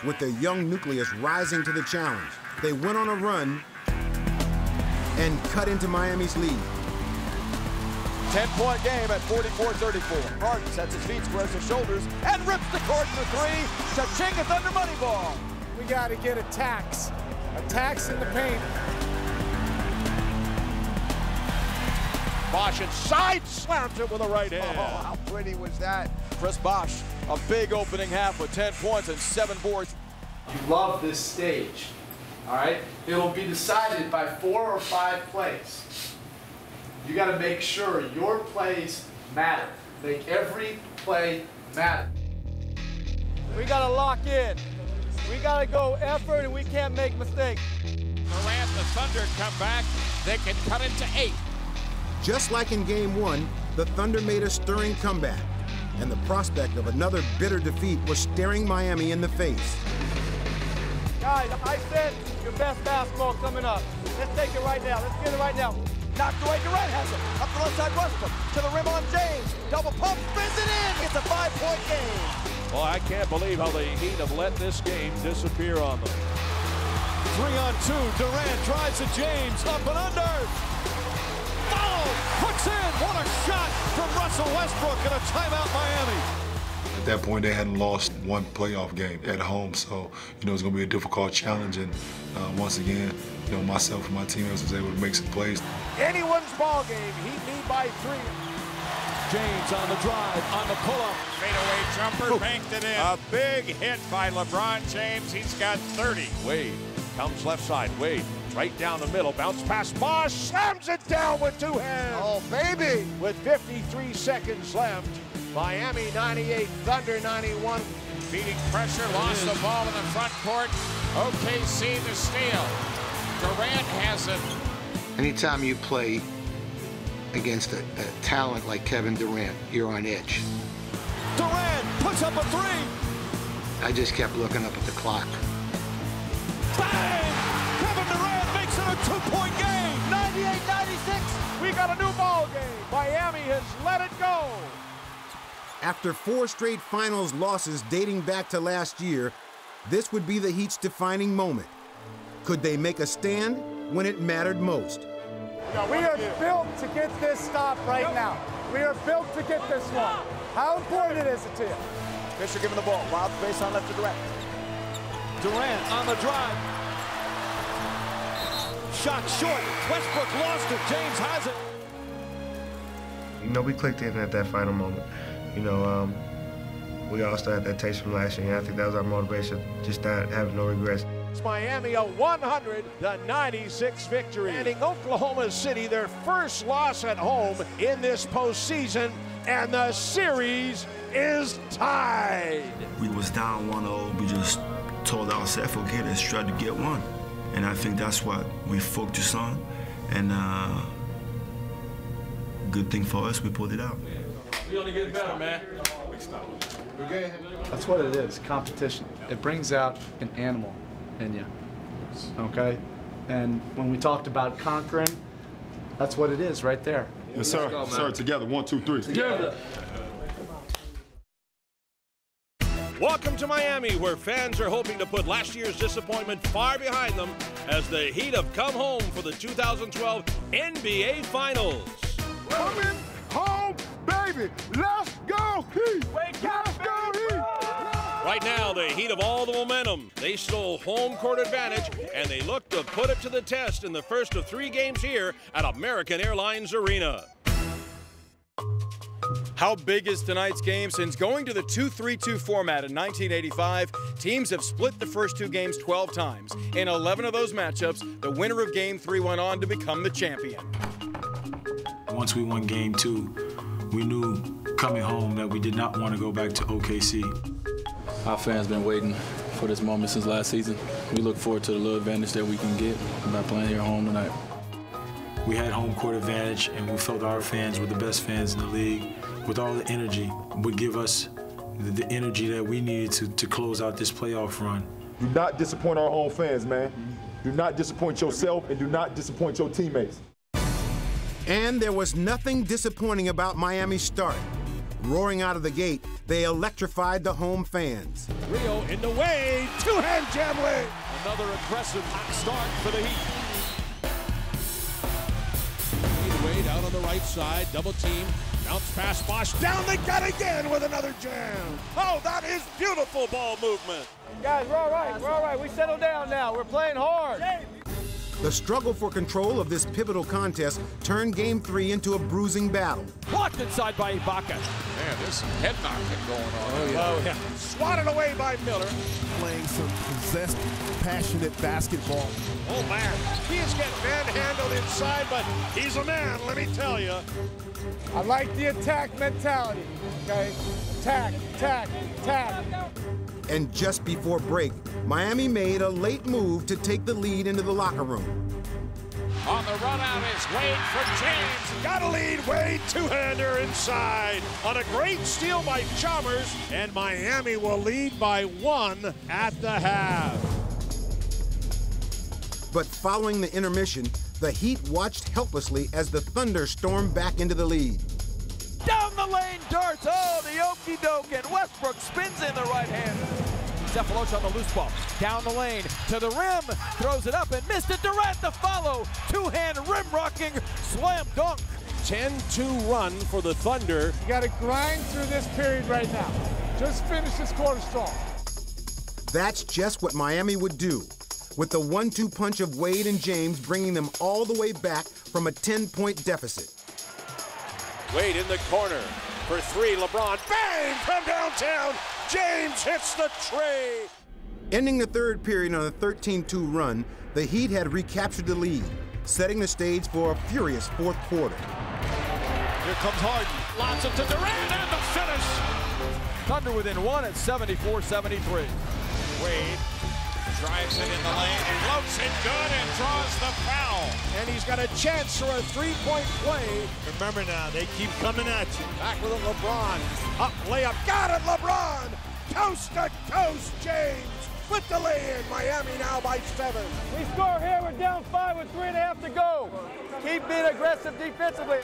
Speaker 7: With their young nucleus rising to the challenge, they went on a run and cut into Miami's lead.
Speaker 19: 10-point game at 44-34. Harden sets his feet, squares his shoulders, and rips the court for 3. Cha-ching, a Thunder money ball.
Speaker 8: We got to get attacks. Attacks in the paint.
Speaker 17: Bosh inside slams it with a right hand.
Speaker 19: Oh, how pretty was that? Chris Bosh, a big opening half with 10 points and 7 boards.
Speaker 13: You love this stage, all right? It'll be decided by 4 or 5 plays. You got to make sure your plays matter. Make every play matter.
Speaker 22: We got to lock in. We got to go effort, and we can't make mistakes.
Speaker 17: Durant, the Thunder come back. They can cut it to 8.
Speaker 7: Just like in Game 1, the Thunder made a stirring comeback, and the prospect of another bitter defeat was staring Miami in the face.
Speaker 22: Guys, I said your best basketball coming up. Let's take it right now. Let's get it right now.
Speaker 19: Knocked away, Durant has it. Up the left side, Westbrook. To the rim on James. Double pump, spins it in. It's a 5-point game.
Speaker 17: Well, I can't believe how the Heat have let this game disappear on them. 3-on-2. Durant drives to James. Up and under. Foul. Puts in. What a shot from Russell Westbrook, and a timeout Miami.
Speaker 5: At that point, they hadn't lost one playoff game at home, so it's going to be a difficult challenge. And once again, myself and my teammates was able to make some plays.
Speaker 19: Anyone's ball game. Heat lead by 3.
Speaker 17: James on the drive, on the pull-up.
Speaker 6: Fadeaway jumper, banked it in. A big hit by LeBron James. He's got 30.
Speaker 19: Wade comes left side. Wade right down the middle. Bounce pass. Bosh slams it down with 2 hands. Oh, baby. With 53 seconds left. Miami 98, Thunder 91.
Speaker 6: Beating pressure, lost the ball in the front court. OKC the steal. Durant has it.
Speaker 20: Anytime you play against a talent like Kevin Durant, you're on edge.
Speaker 17: Durant puts up a 3.
Speaker 20: I just kept looking up at the clock.
Speaker 17: Bang! Kevin Durant makes it a 2-point game.
Speaker 19: 98-96. We got a new ball game. Miami has let it go.
Speaker 7: After 4 straight finals losses dating back to last year, this would be the Heat's defining moment. Could they make a stand when it mattered most?
Speaker 8: We are built to get this stop right now. We are built to get this one. How important is it to you?
Speaker 19: Fisher giving the ball. Wild space on left to Durant.
Speaker 17: Durant on the drive. Shot short. Westbrook lost it. James has it.
Speaker 2: We clicked in at that final moment. We all still had that taste from last year, and I think that was our motivation, just not having no regrets.
Speaker 19: It's Miami a 100-96 victory. Handing Oklahoma City their first loss at home in this postseason, and the series is tied.
Speaker 4: We was down 1-0. We just told ourselves, okay, let's try to get one. And I think that's what we focus on. And good thing for us, we pulled it out.
Speaker 6: We only get better, man.
Speaker 13: That's what it is, competition. It brings out an animal in you, okay? And when we talked about conquering, that's what it is right there.
Speaker 15: Yes, sir.
Speaker 6: Go,
Speaker 15: sir, together. 1, 2, 3.
Speaker 13: Together.
Speaker 12: Welcome to Miami, where fans are hoping to put last year's disappointment far behind them as the Heat have come home for the 2012 NBA Finals.
Speaker 15: Coming home, baby. Let's go, Heat. Let's go, Heat.
Speaker 12: Right now, the Heat have all the momentum. They stole home court advantage, and they look to put it to the test in the first of 3 games here at American Airlines Arena.
Speaker 1: How big is tonight's game? Since going to the 2-3-2 format in 1985, teams have split the first 2 games 12 times. In 11 of those matchups, the winner of Game 3 went on to become the champion.
Speaker 16: Once we won Game 2, we knew coming home that we did not want to go back to OKC.
Speaker 18: Our fans been waiting for this moment since last season. We look forward to the little advantage that we can get by playing here home tonight.
Speaker 16: We had home court advantage, and we felt our fans were the best fans in the league. With all the energy, would give us the energy that we needed to close out this playoff run.
Speaker 15: Do not disappoint our home fans, man. Do not disappoint yourself, and do not disappoint your teammates.
Speaker 7: And there was nothing disappointing about Miami's start. Roaring out of the gate, they electrified the home fans.
Speaker 19: Rio in the way, 2-hand jam leg.
Speaker 17: Another aggressive hot start for the Heat.
Speaker 6: Wade out on the right side, double team. Bounce pass, Bosh down the gut again with another jam. Oh, that is beautiful ball movement.
Speaker 22: Guys, we're all right. We're all right. We settled down now. We're playing hard.
Speaker 7: The struggle for control of this pivotal contest turned Game 3 into a bruising battle.
Speaker 17: Blocked inside by Ibaka.
Speaker 6: Man, there's some head knocking going on.
Speaker 19: Oh, yeah. Swatted away by Miller.
Speaker 21: Playing some possessed, passionate basketball.
Speaker 19: Oh, man. He is getting manhandled inside, but he's a man, let me tell you.
Speaker 8: I like the attack mentality, okay? Attack, attack, attack.
Speaker 7: And just before break, Miami made a late move to take the lead into the locker room.
Speaker 6: On the run out is Wade for James.
Speaker 19: Got a lead, Wade, 2-hander inside. On a great steal by Chalmers, and Miami will lead by 1 at the half.
Speaker 7: But following the intermission, the Heat watched helplessly as the Thunder stormed back into the lead.
Speaker 22: Down the lane, darts. Oh, the okey-doke, and Westbrook spins in the right hand.
Speaker 3: Cephalosha on the loose ball. Down the lane to the rim. Throws it up and missed it. Durant the follow. Two-hand rim-rocking slam dunk.
Speaker 19: 10-2 run for the Thunder.
Speaker 8: You got to grind through this period right now. Just finish this quarter strong.
Speaker 7: That's just what Miami would do, with the 1-2 punch of Wade and James bringing them all the way back from a 10-point deficit.
Speaker 19: Wade in the corner for three. LeBron, bang, from downtown. James hits the tray.
Speaker 7: Ending the third period on a 13-2 run, the Heat had recaptured the lead, setting the stage for a furious fourth quarter.
Speaker 19: Here comes Harden. Lots it to Durant and the finish.
Speaker 3: Thunder within one at 74-73.
Speaker 6: Wade drives it in the lane, floats it good, and draws the foul.
Speaker 19: And he's got a chance for a three-point play.
Speaker 6: Remember now, they keep coming at you.
Speaker 19: Back with it, LeBron. Up, layup, got it, LeBron! Coast to coast, James with the lay-in. Miami now by 7.
Speaker 22: We score here, we're down 5 with 3.5 to go. Keep being aggressive defensively.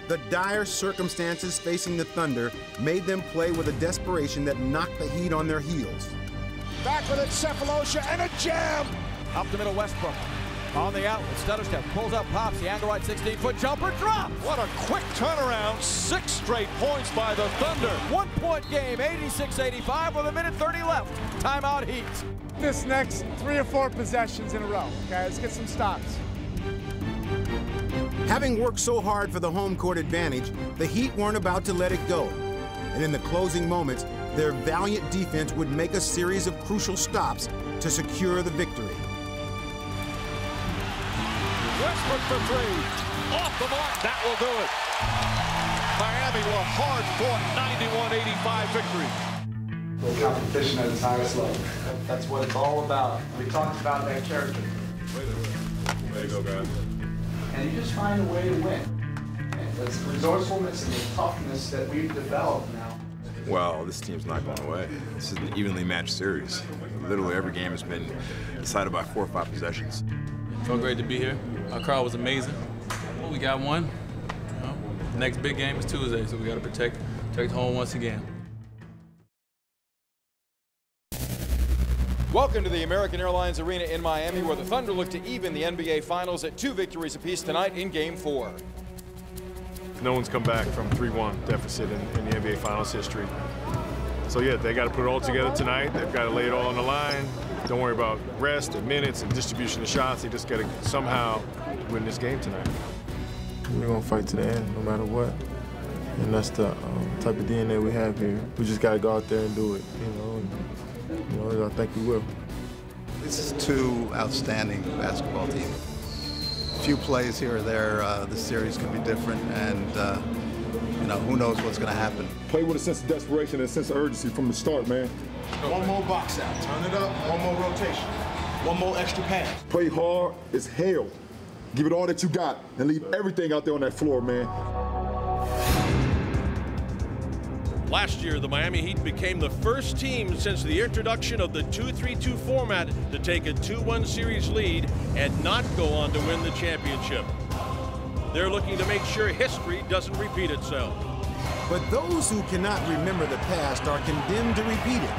Speaker 7: The dire circumstances facing the Thunder made them play with a desperation that knocked the Heat on their heels.
Speaker 19: Back with it, Cephalosha, and a jam!
Speaker 3: Up the middle, Westbrook. On the outlet, stutter step, pulls up, pops, the angle right 16-foot jumper, drops!
Speaker 19: What a quick turnaround, 6 straight points by the Thunder.
Speaker 3: 1-point game, 86-85 with 1:30 left. Timeout Heat.
Speaker 8: This next 3 or 4 possessions in a row, okay? Let's get some stops.
Speaker 7: Having worked so hard for the home court advantage, the Heat weren't about to let it go. And in the closing moments, their valiant defense would make a series of crucial stops to secure the victory.
Speaker 19: Westbrook for 3. Off the mark. That will do it. Miami with a hard-fought 91-85 victory.
Speaker 13: Competition at its highest level. That's what it's all about. We talked about that character.
Speaker 5: Way to go, guys.
Speaker 13: And you just find a way to win. And that's the resourcefulness and the toughness that we've developed now.
Speaker 10: Well, this team's not going away. This is an evenly matched series. Literally every game has been decided by 4 or 5 possessions.
Speaker 18: Felt great to be here. Our crowd was amazing. Well, we got one. You know, next big game is Tuesday, so we got to protect home once again.
Speaker 1: Welcome to the American Airlines Arena in Miami, where the Thunder look to even the NBA Finals at 2 victories apiece tonight in Game 4.
Speaker 23: No one's come back from 3-1 deficit in the NBA Finals history. So yeah, they got to put it all together tonight. They've got to lay it all on the line. Don't worry about rest and minutes and distribution of shots. They just got to somehow win this game tonight.
Speaker 24: We're going to fight to the end, no matter what. And that's the type of DNA we have here. We just got to go out there and do it, you know, I think we will.
Speaker 11: This is 2 outstanding basketball teams. A few plays here or there, the series could be different, and you know, who knows what's going to happen.
Speaker 15: Play with a sense of desperation and a sense of urgency from the start, man.
Speaker 25: One more box out, turn it up, one more rotation, one more extra pass.
Speaker 15: Play hard as hell. Give it all that you got and leave everything out there on that floor, man.
Speaker 12: Last year, the Miami Heat became the first team since the introduction of the 2-3-2 format to take a 2-1 series lead and not go on to win the championship. They're looking to make sure history doesn't repeat itself.
Speaker 7: But those who cannot remember the past are condemned to repeat it.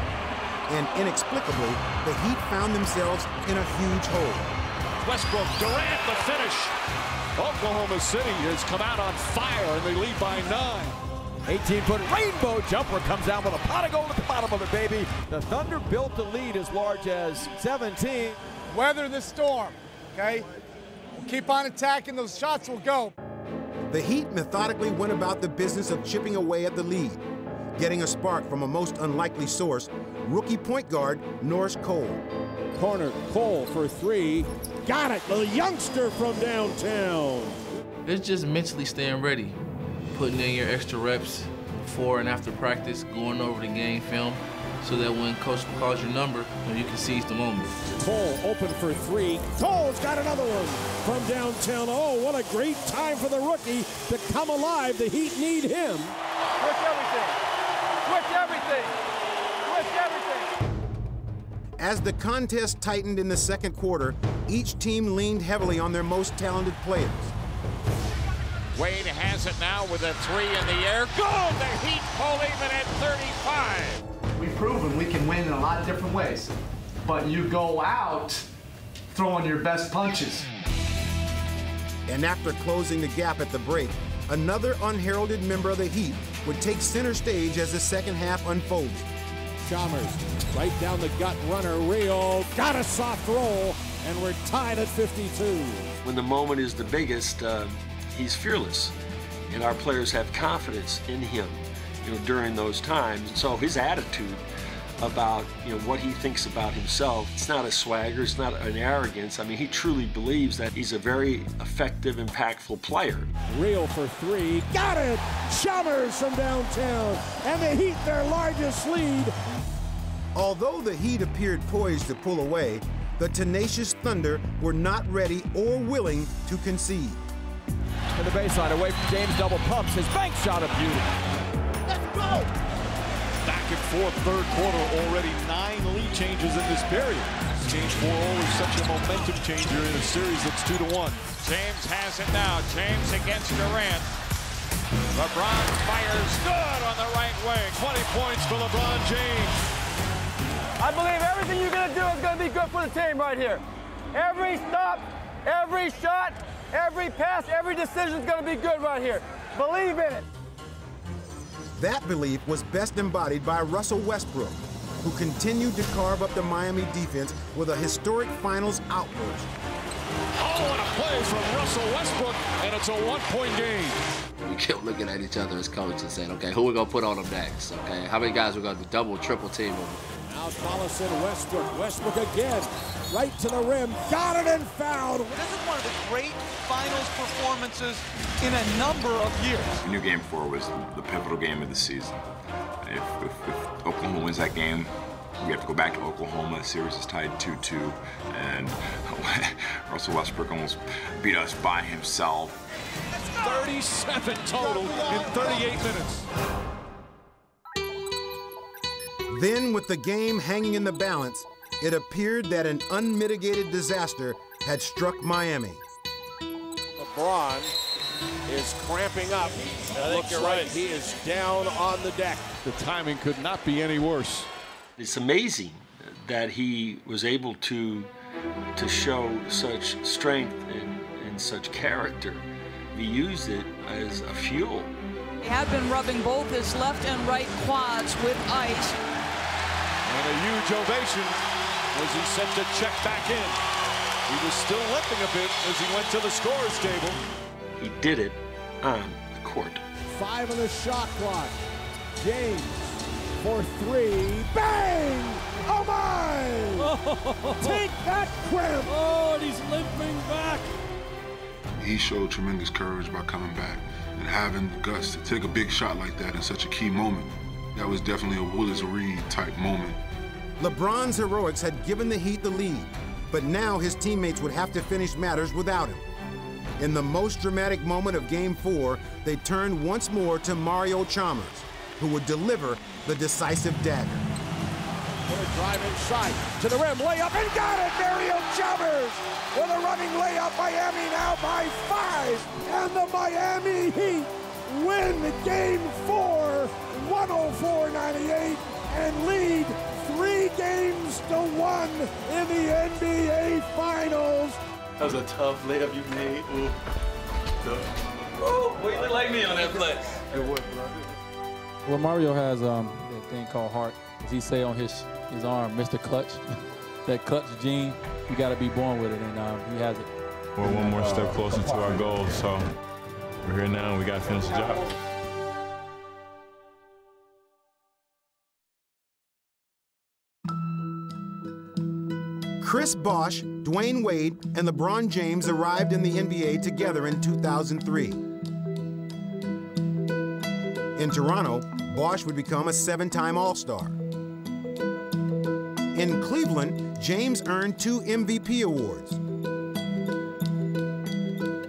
Speaker 7: And inexplicably, the Heat found themselves in a huge hole.
Speaker 19: Westbrook, Durant, the finish. Oklahoma City has come out on fire, and they lead by 9.
Speaker 3: 18-foot rainbow jumper comes down with a pot of gold at the bottom of it, baby. The Thunder built the lead as large as 17.
Speaker 8: Weather the storm, okay? We'll keep on attacking, those shots will go.
Speaker 7: The Heat methodically went about the business of chipping away at the lead, getting a spark from a most unlikely source, rookie point guard Norris Cole.
Speaker 19: Corner, Cole for 3. Got it, the youngster from downtown.
Speaker 26: It's just mentally staying ready. Putting in your extra reps before and after practice, going over the game film, so that when coach calls your number, you can seize the moment.
Speaker 19: Cole open for 3. Cole's got another one from downtown. Oh, what a great time for the rookie to come alive. The Heat need him.
Speaker 22: Switch everything. Switch everything. Switch everything.
Speaker 7: As the contest tightened in the second quarter, each team leaned heavily on their most talented players.
Speaker 6: Wade has it now with a 3 in the air. Good! The Heat pull even at 35.
Speaker 13: We proven we can win in a lot of different ways. But you go out throwing your best punches.
Speaker 7: And after closing the gap at the break, another unheralded member of the Heat would take center stage as the second half unfolded.
Speaker 21: Chalmers, right down the gut runner, Rio, got a soft roll, and we're tied at 52.
Speaker 2: When the moment is the biggest, he's fearless, and our players have confidence in him, during those times. So his attitude about, what he thinks about himself, it's not a swagger, it's not an arrogance. I mean, he truly believes that he's a very effective, impactful player.
Speaker 21: Rio for three, got it! Chalmers from downtown, and the Heat their largest lead.
Speaker 7: Although the Heat appeared poised to pull away, the tenacious Thunder were not ready or willing to concede.
Speaker 3: To the baseline, away from James, double pumps, his bank shot of beauty.
Speaker 21: Let's go!
Speaker 17: Back and forth, third quarter, already 9 lead changes in this period. Change 4 always such a momentum changer in a series that's 2-1.
Speaker 6: James has it now. James against Durant. LeBron fires good on the right wing. 20 points for LeBron James.
Speaker 22: I believe everything you're going to do is going to be good for the team right here. Every stop, every shot, every pass, every decision is going to be good right here. Believe in it.
Speaker 7: That belief was best embodied by Russell Westbrook, who continued to carve up the Miami defense with a historic finals outburst.
Speaker 17: Oh, and a play from Russell Westbrook, and it's a 1-point game.
Speaker 4: We kept looking at each other as coaches and saying, okay, who we going to put on them next, okay? How many guys we're going to double, triple team them?
Speaker 21: Now Collison, Westbrook. Westbrook again. Right to the rim. Got it and fouled.
Speaker 9: This is one of the great finals performances in a number of years.
Speaker 10: I knew Game 4 was the pivotal game of the season. If Oklahoma wins that game, we have to go back to Oklahoma. The series is tied 2-2, and Russell Westbrook almost beat us by himself.
Speaker 17: 37 total in 38 minutes.
Speaker 7: Then, with the game hanging in the balance, it appeared that an unmitigated disaster had struck Miami.
Speaker 19: LeBron is cramping up. Looks like right. He is down on the deck.
Speaker 17: The timing could not be any worse.
Speaker 2: It's amazing that he was able to show such strength and such character. He used it as a fuel.
Speaker 14: He had been rubbing both his left and right quads with ice.
Speaker 17: And a huge ovation as he set to check back in. He was still limping a bit as he went to the scorer's table.
Speaker 2: He did it on the court.
Speaker 21: 5 on the shot clock. James for 3. Bang! Oh my! Take that, cramp!
Speaker 16: Oh, and he's limping back.
Speaker 5: He showed tremendous courage by coming back and having the guts to take a big shot like that in such a key moment. That was definitely a Willis Reed type moment.
Speaker 7: LeBron's heroics had given the Heat the lead, but now his teammates would have to finish matters without him. In the most dramatic moment of Game 4, they turned once more to Mario Chalmers, who would deliver the decisive dagger.
Speaker 21: Put a drive inside to the rim, layup, and got it! Mario Chalmers with a running layup. Miami now by 5, and the Miami Heat win Game 4, 104-98, and lead 3-1 in the NBA Finals.
Speaker 18: That was a tough layup you made. Ooh. Ooh, boy, you look like me on that play.
Speaker 21: It was, bro.
Speaker 20: Well, Mario has that thing called heart. As he say on his arm, Mr. Clutch. That clutch gene, you got to be born with it, and he has it.
Speaker 23: We're one more step closer to our goal, so we're here now, and we got to finish the job.
Speaker 7: Chris Bosh, Dwayne Wade, and LeBron James arrived in the NBA together in 2003. In Toronto, Bosh would become a 7-time All-Star. In Cleveland, James earned 2 MVP awards.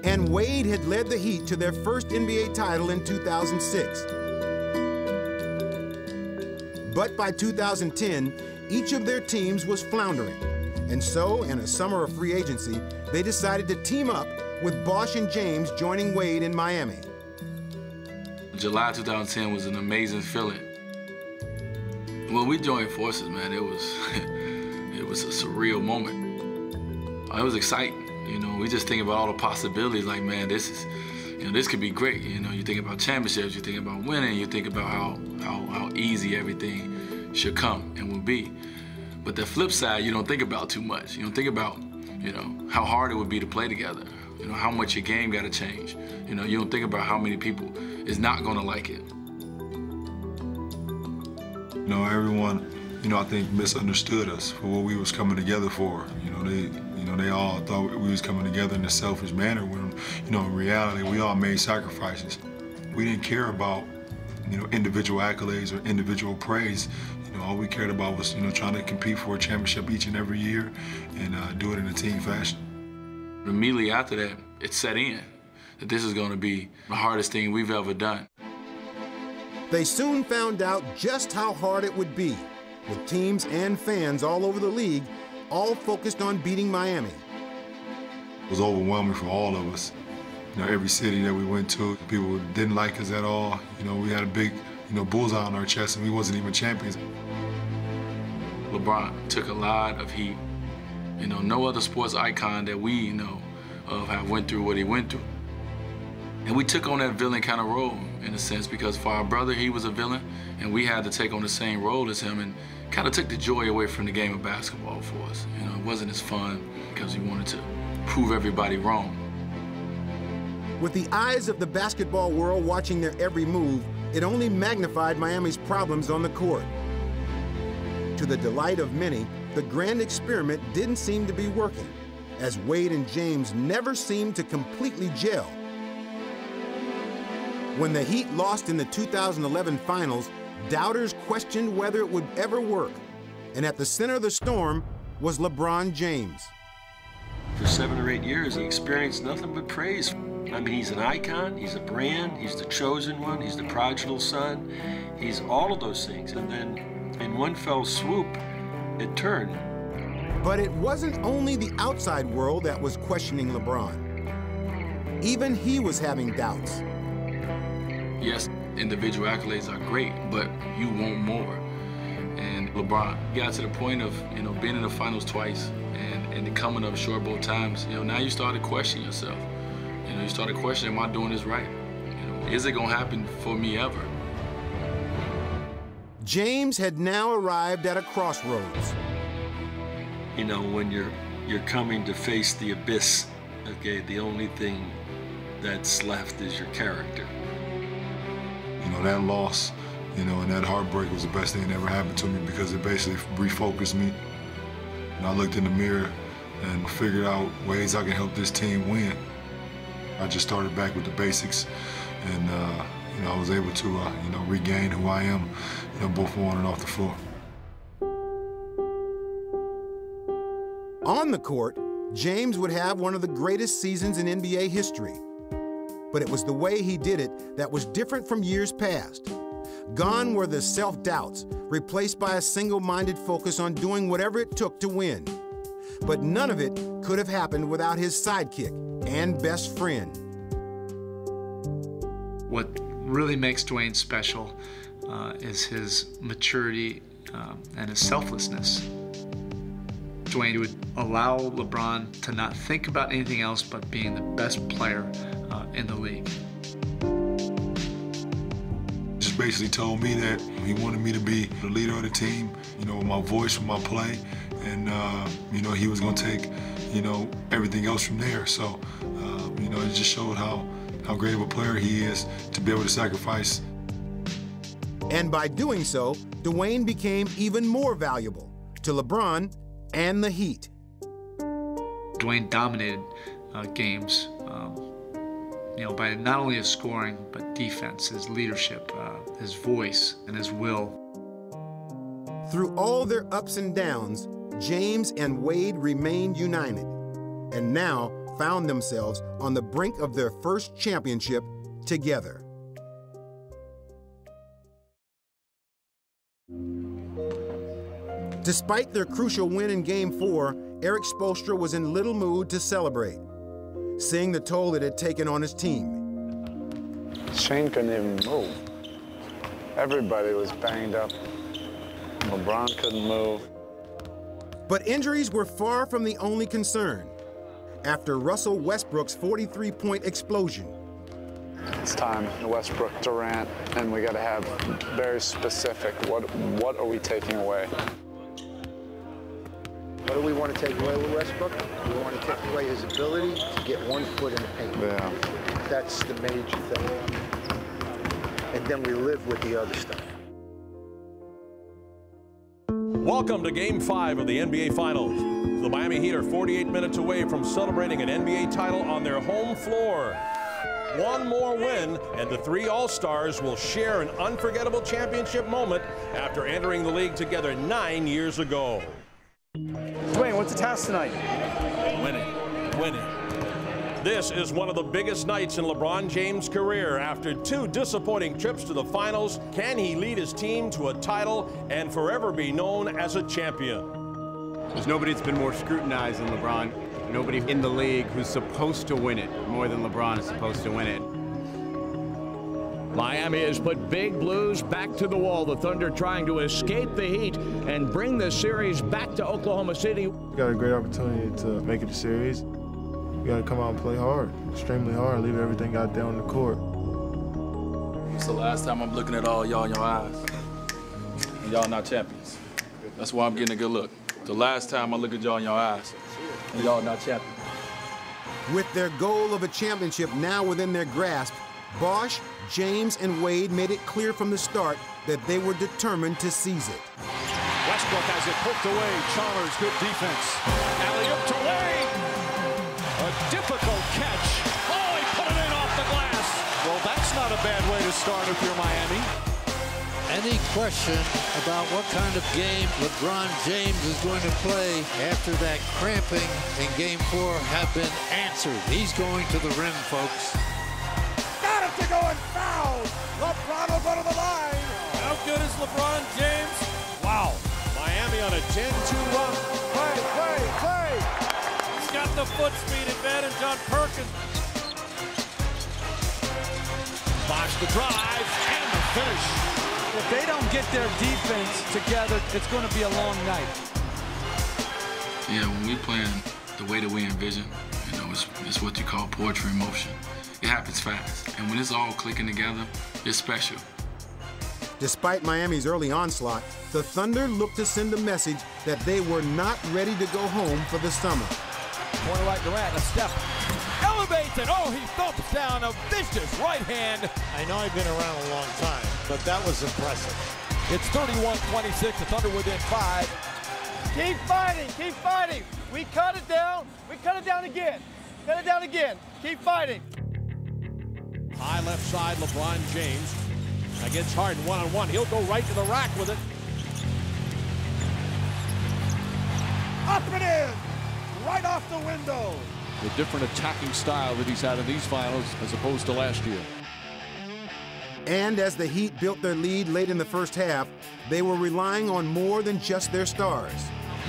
Speaker 7: And Wade had led the Heat to their first NBA title in 2006. But by 2010, each of their teams was floundering. And so, in a summer of free agency, they decided to team up with Bosh and James joining Wade in Miami.
Speaker 26: July 2010 was an amazing feeling. When we joined forces, man, it was a surreal moment. It was exciting. You know, we just think about all the possibilities. Like, man, this is, you know, this could be great. You know, you think about championships, you think about winning, you think about how easy everything should come and will be. But the flip side, you don't think about too much. You don't think about, you know, how hard it would be to play together. You know, how much your game got to change. You know, you don't think about how many people is not going to like it.
Speaker 5: You know, everyone, you know, I think misunderstood us for what we was coming together for. You know, they all thought we was coming together in a selfish manner when, you know, in reality, we all made sacrifices. We didn't care about, you know, individual accolades or individual praise. You know, all we cared about was, you know, trying to compete for a championship each and every year and do it in a team fashion.
Speaker 26: Immediately after that, it set in that this is going to be the hardest thing we've ever done.
Speaker 7: They soon found out just how hard it would be, with teams and fans all over the league all focused on beating Miami.
Speaker 5: It was overwhelming for all of us. You know, every city that we went to, people didn't like us at all. You know, we had a big, you know, bullseye on our chest, and we wasn't even champions.
Speaker 26: LeBron took a lot of heat. You know, no other sports icon that we know of have went through what he went through. And we took on that villain kind of role, in a sense, because for our brother, he was a villain, and we had to take on the same role as him, and kind of took the joy away from the game of basketball for us. You know, it wasn't as fun because we wanted to prove everybody wrong.
Speaker 7: With the eyes of the basketball world watching their every move, it only magnified Miami's problems on the court. To the delight of many, the grand experiment didn't seem to be working, as Wade and James never seemed to completely gel. When the Heat lost in the 2011 finals, doubters questioned whether it would ever work. And at the center of the storm was LeBron James.
Speaker 2: For 7 or 8 years, he experienced nothing but praise. I mean, he's an icon, he's a brand, he's the chosen one, he's the prodigal son, he's all of those things. And then in one fell swoop, it turned.
Speaker 7: But it wasn't only the outside world that was questioning LeBron. Even he was having doubts.
Speaker 26: Yes, individual accolades are great, but you want more. And LeBron got to the point of, you know, being in the finals twice and the coming up short both times. You know, now you start to question yourself. You know, you start to question, am I doing this right? You know, is it gonna happen for me ever?
Speaker 7: James had now arrived at a crossroads.
Speaker 2: You know, when you're coming to face the abyss, okay, the only thing that's left is your character.
Speaker 5: You know, that loss, you know, and that heartbreak was the best thing that ever happened to me because it basically refocused me. And I looked in the mirror and figured out ways I can help this team win. I just started back with the basics, and you know, I was able to, you know, regain who I am, you know, both on and off the floor.
Speaker 7: On the court, James would have one of the greatest seasons in NBA history. But it was the way he did it that was different from years past. Gone were the self-doubts, replaced by a single-minded focus on doing whatever it took to win. But none of it could have happened without his sidekick and best friend.
Speaker 1: What really makes Dwayne special is his maturity and his selflessness. Dwayne would allow LeBron to not think about anything else but being the best player in the league.
Speaker 5: Just basically told me that he wanted me to be the leader of the team, you know, with my voice, with my play, and, you know, he was going to take, you know, everything else from there. So, you know, it just showed how great of a player he is to be able to sacrifice.
Speaker 7: And by doing so, Dwayne became even more valuable to LeBron and the Heat.
Speaker 1: Dwayne dominated games, you know, by not only his scoring, but defense, his leadership, his voice, and his will.
Speaker 7: Through all their ups and downs, James and Wade remained united, and now found themselves on the brink of their first championship together. Despite their crucial win in Game 4, Eric Spoelstra was in little mood to celebrate, seeing the toll it had taken on his team.
Speaker 11: Shane couldn't even move. Everybody was banged up.
Speaker 8: LeBron couldn't move.
Speaker 7: But injuries were far from the only concern. After Russell Westbrook's 43-point explosion,
Speaker 8: It's time, Westbrook, Durant, and we got to have very specific. What are we taking away?
Speaker 11: What do we want to take away with Westbrook? We want to take away his ability to get 1 foot in the paint.
Speaker 8: Yeah.
Speaker 11: That's the major thing. And then we live with the other stuff.
Speaker 19: Welcome to Game 5 of the NBA Finals. The Miami Heat are 48 minutes away from celebrating an NBA title on their home floor. One more win, and the 3 All-Stars will share an unforgettable championship moment after entering the league together 9 years ago.
Speaker 22: Dwayne, what's the task tonight?
Speaker 19: Winning. This is one of the biggest nights in LeBron James' career. After 2 disappointing trips to the finals, can he lead his team to a title and forever be known as a champion?
Speaker 12: There's nobody that's been more scrutinized than LeBron. Nobody in the league who's supposed to win it more than LeBron is supposed to win it.
Speaker 15: Miami has put Big Blues back to the wall. The Thunder trying to escape the Heat and bring the series back to Oklahoma City.
Speaker 23: We got a great opportunity to make it a series. We got to come out and play hard, extremely hard, leave everything out there on the court.
Speaker 18: It's the last time I'm looking at all y'all in your eyes. And y'all not champions. That's why I'm getting a good look. The last time I look at y'all in your eyes. And y'all not champions.
Speaker 7: with their goal of a championship now within their grasp, Bosh, James, and Wade made it clear from the start that they were determined to seize it.
Speaker 17: Westbrook has it poked away. Chalmers, good defense. Alley-oop to Wade. A difficult catch. Oh, he put it in off the glass. Well, that's not a bad way to start if you're Miami.
Speaker 24: Any question about what kind of game LeBron James is going to play after that cramping in Game 4 have been answered. He's going to the rim, folks.
Speaker 21: Got it to go and foul. LeBron will go to the line.
Speaker 3: How good is LeBron James?
Speaker 19: Wow. Miami on a 10-2 run.
Speaker 21: Play.
Speaker 3: He's got the foot speed advantage on Perkins.
Speaker 19: Bosh the drive and the finish.
Speaker 9: If they don't get their defense together, it's going to be a long night.
Speaker 26: Yeah, when we playing the way that we envision, you know, it's what you call poetry in motion. It happens fast. And when it's all clicking together, it's special.
Speaker 7: Despite Miami's early onslaught, the Thunder looked to send a message that they were not ready to go home for the summer.
Speaker 3: Corner right Durant, a step. Elevates it. Oh, he thumps down a vicious right hand.
Speaker 21: I know I've been around a long time, but that was impressive.
Speaker 3: It's 31-26. The Thunder within 5.
Speaker 22: Keep fighting. Keep fighting. We cut it down. We cut it down again. Cut it down again. Keep fighting.
Speaker 19: High left side, LeBron James against Harden one-on-one. He'll go right to the rack with it.
Speaker 21: Up and in. Right off the window.
Speaker 17: The different attacking style that he's had in these finals as opposed to last year.
Speaker 7: And as the Heat built their lead late in the first half, they were relying on more than just their stars.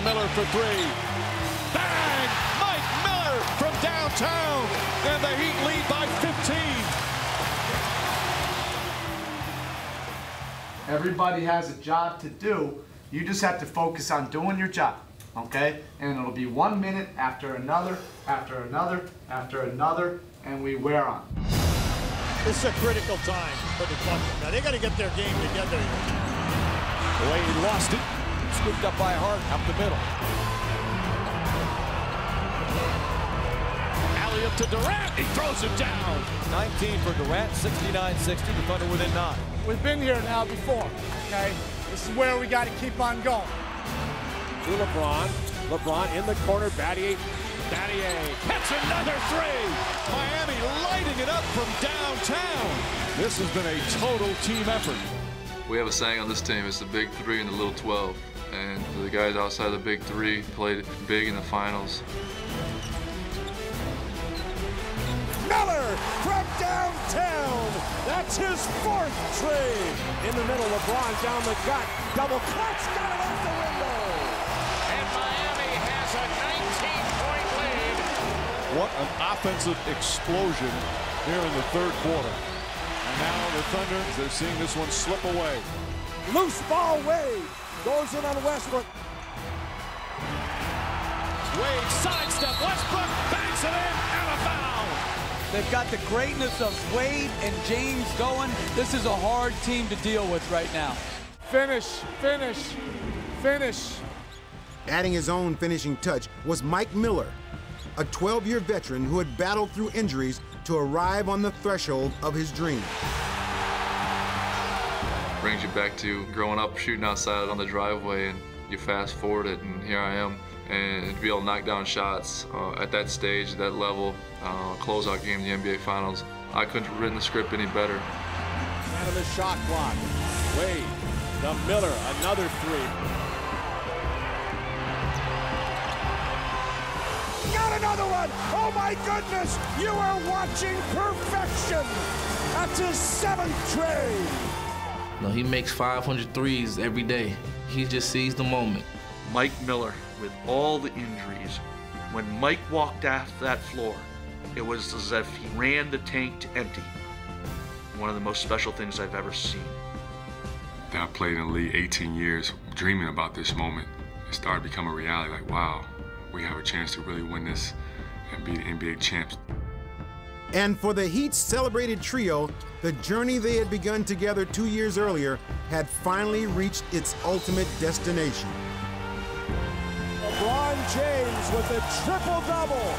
Speaker 17: Miller for three.
Speaker 19: Bang! Mike Miller from downtown. And the Heat lead by 15.
Speaker 13: Everybody has a job to do. You just have to focus on doing your job, okay? And it'll be 1 minute after another, after another, after another, and we wear on.
Speaker 21: This is a critical time for the Thunder. Now they got to get their game together.
Speaker 19: Wade lost it.
Speaker 3: Scooped up by Harden up the middle.
Speaker 19: Alley-oop to Durant. He throws it down.
Speaker 3: 19 for Durant, 69-60. The Thunder within 9.
Speaker 22: We've been here now before, okay? This is where we got to keep on going.
Speaker 19: To LeBron. LeBron in the corner. Battier. That's another three. Miami lighting it up from downtown.
Speaker 17: This has been a total team effort.
Speaker 26: We have a saying on this team, it's the big three and the little 12. And the guys outside the big three played big in the finals.
Speaker 21: Miller from downtown. That's his 4th trade.
Speaker 19: In the middle, LeBron down the gut. Double clutch, got it off the window.
Speaker 17: And Miami has a 19-point lead. What an offensive explosion here in the third quarter. And now the Thunder, they're seeing this one slip away.
Speaker 21: Loose ball Wade. goes in on Westbrook.
Speaker 17: Wade sidestep, Westbrook banks it in, and a foul.
Speaker 9: They've got the greatness of Wade and James going. This is a hard team to deal with right now.
Speaker 21: Finish, finish, finish.
Speaker 7: Adding his own finishing touch was Mike Miller, a 12-year veteran who had battled through injuries to arrive on the threshold of his dream.
Speaker 4: Brings you back to growing up shooting outside on the driveway, and you fast forward it, and here I am. And to be able to knock down shots at that stage, that level, closeout game in the NBA Finals, I couldn't have written the script any better.
Speaker 21: Out of the shot clock. Wade to Miller, another three. Got another one! Oh my goodness! You are watching perfection! That's his 7th trade!
Speaker 6: No, he makes 500 threes every day. He just sees the moment.
Speaker 10: Mike Miller, with all the injuries, when Mike walked off that floor, it was as if he ran the tank to empty. One of the most special things I've ever seen.
Speaker 5: I played in the league 18 years, dreaming about this moment. It started to become a reality, like, wow, we have a chance to really win this and be the NBA champs.
Speaker 7: And for the Heat's celebrated trio, the journey they had begun together 2 years earlier had finally reached its ultimate destination.
Speaker 21: LeBron James with a triple-double.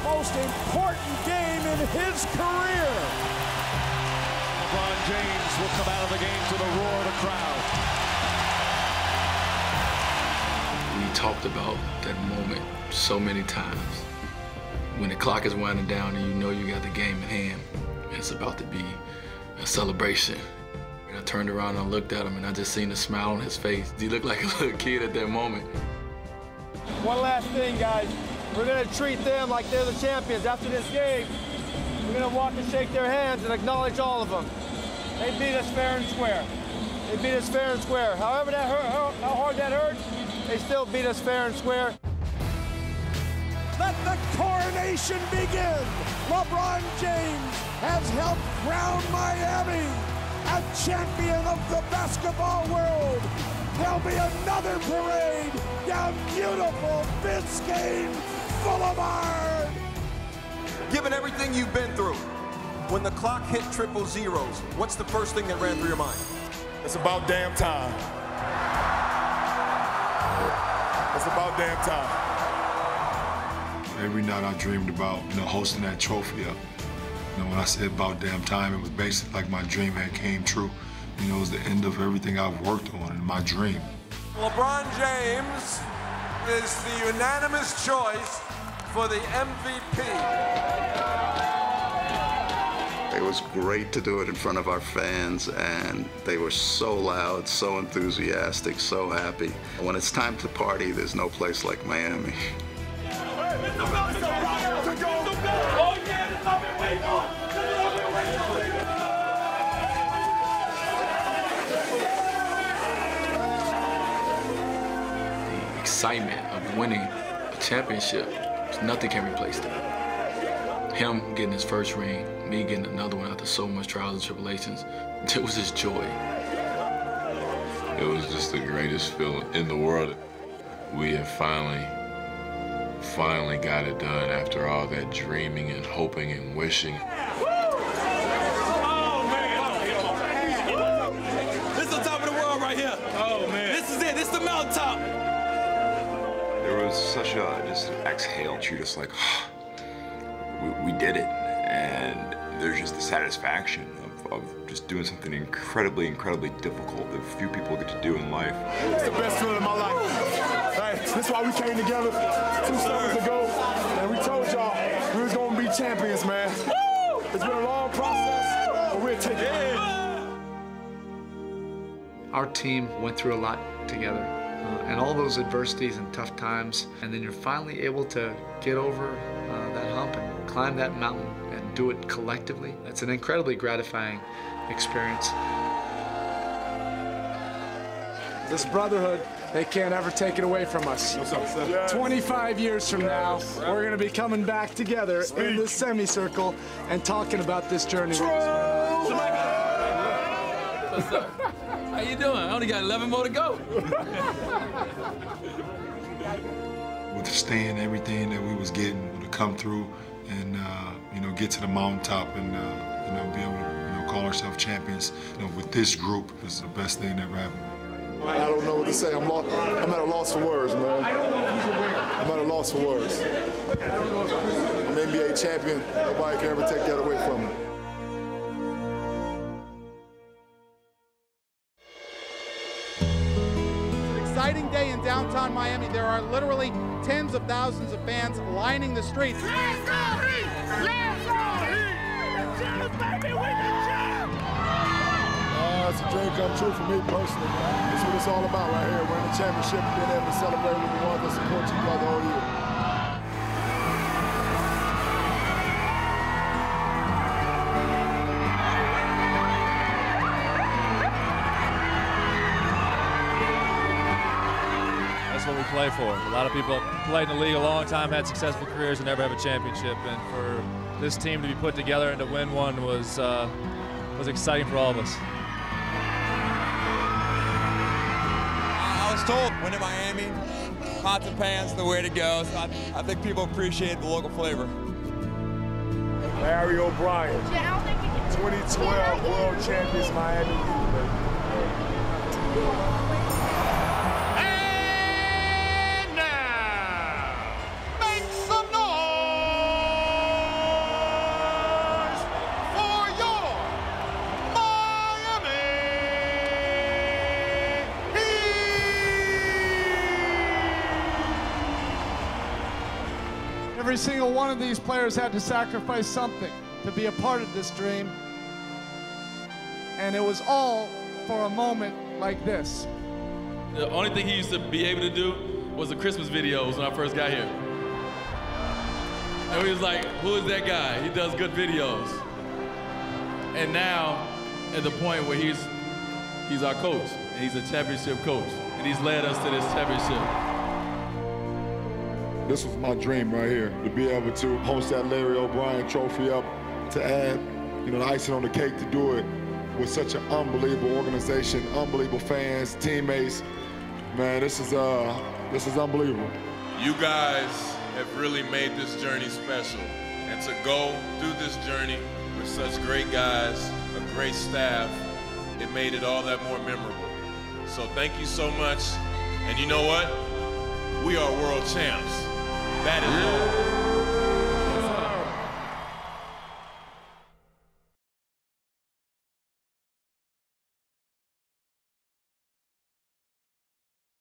Speaker 21: Most important game in his career.
Speaker 17: LeBron James will come out of the game to the roar of the crowd.
Speaker 26: We talked about that moment so many times. When the clock is winding down and you know you got the game in hand, it's about to be a celebration. And I turned around and I looked at him and I just seen the smile on his face. He looked like a little kid at that moment.
Speaker 22: One last thing, guys. We're going to treat them like they're the champions. After this game, we're going to walk and shake their hands and acknowledge all of them. They beat us fair and square. They beat us fair and square. However that hurt, how hard that hurts, they still beat us fair and square.
Speaker 21: Let the coronation begin. LeBron James has helped crown Miami a champion of the basketball world. There'll be another parade down beautiful Biscayne Boulevard.
Speaker 14: Given everything you've been through, when the clock hit triple zeros, what's the first thing that ran through your mind?
Speaker 23: It's about damn time. It's about damn time.
Speaker 5: Every night I dreamed about, hosting that trophy up. When I said about damn time, it was basically like my dream had came true. It was the end of everything I've worked on in my dream.
Speaker 14: LeBron James is the unanimous choice for the MVP.
Speaker 16: It was great to do it in front of our fans, and they were so loud, so enthusiastic, so happy. When it's time to party, there's no place like Miami.
Speaker 26: The excitement of winning a championship, nothing can replace that. Him getting his first ring, me getting another one after so much trials and tribulations, it was just joy.
Speaker 25: It was just the greatest feeling in the world. We have finally got it done after all that dreaming and hoping and wishing.
Speaker 27: Oh, man. This is the top of the world right here. Oh, man. This is it. This is the mountaintop.
Speaker 28: There was such a just exhale. You're just like, we did it. And there's just the satisfaction of just doing something incredibly, incredibly difficult that few people get to do in life.
Speaker 23: It's the best feeling of my life. Hey, that's why we came together 2 summers ago, and we told y'all we was gonna be champions, man. Woo! It's been a long process, but we're taking it.
Speaker 1: Our team went through a lot together, and all those adversities and tough times, and then you're finally able to get over that hump and climb that mountain and do it collectively. It's an incredibly gratifying experience.
Speaker 21: This brotherhood, they can't ever take it away from us. 25 years from now, we're going to be coming back together in this semicircle and talking about this journey.
Speaker 6: How you doing? I only got 11 more to go.
Speaker 5: Withstand everything that we was getting, to come through and you know, get to the mountaintop and you know, be able to call ourselves champions. You know, with this group is the best thing that ever happened.
Speaker 2: I don't know what to say. I'm at a loss for words, man. I'm at a loss for words. I'm NBA champion. Nobody can ever take that away from me.
Speaker 8: Exciting day in downtown Miami. There are literally tens of thousands of fans lining the streets.
Speaker 21: Let's go Heat! Let's go Heat! Champs, baby, we the champ!
Speaker 2: It's a dream come true for me personally, man. That's what it's all about right here. Winning the championship and being able to celebrate with the ones that support you throughout the whole year.
Speaker 11: That's what we play for. A lot of people played in the league a long time, had successful careers, and never have a championship. And for this team to be put together and to win one was exciting for all of us.
Speaker 12: I was told winning Miami, pots and pans, the way to go. So I think people appreciate the local flavor.
Speaker 2: Larry O'Brien, 2012 World Champions Miami Heat.
Speaker 21: And now, make some noise for your Miami Heat!
Speaker 13: Every single one of these players had to sacrifice something to be a part of this dream. And it was all for a moment like this.
Speaker 6: The only thing he used to be able to do was the Christmas videos when I first got here. And we was like, who is that guy? He does good videos. And now, at the point where he's our coach, and he's a championship coach, and he's led us to this championship.
Speaker 2: This was my dream right here, to be able to host that Larry O'Brien trophy up, to add, you know, the icing on the cake, to do it with such an unbelievable organization, unbelievable fans, teammates. Man, this is unbelievable.
Speaker 15: You guys have really made this journey special. And to go through this journey with such great guys, a great staff, it made it all that more memorable. So thank you so much. And you know what? We are world champs. That is all.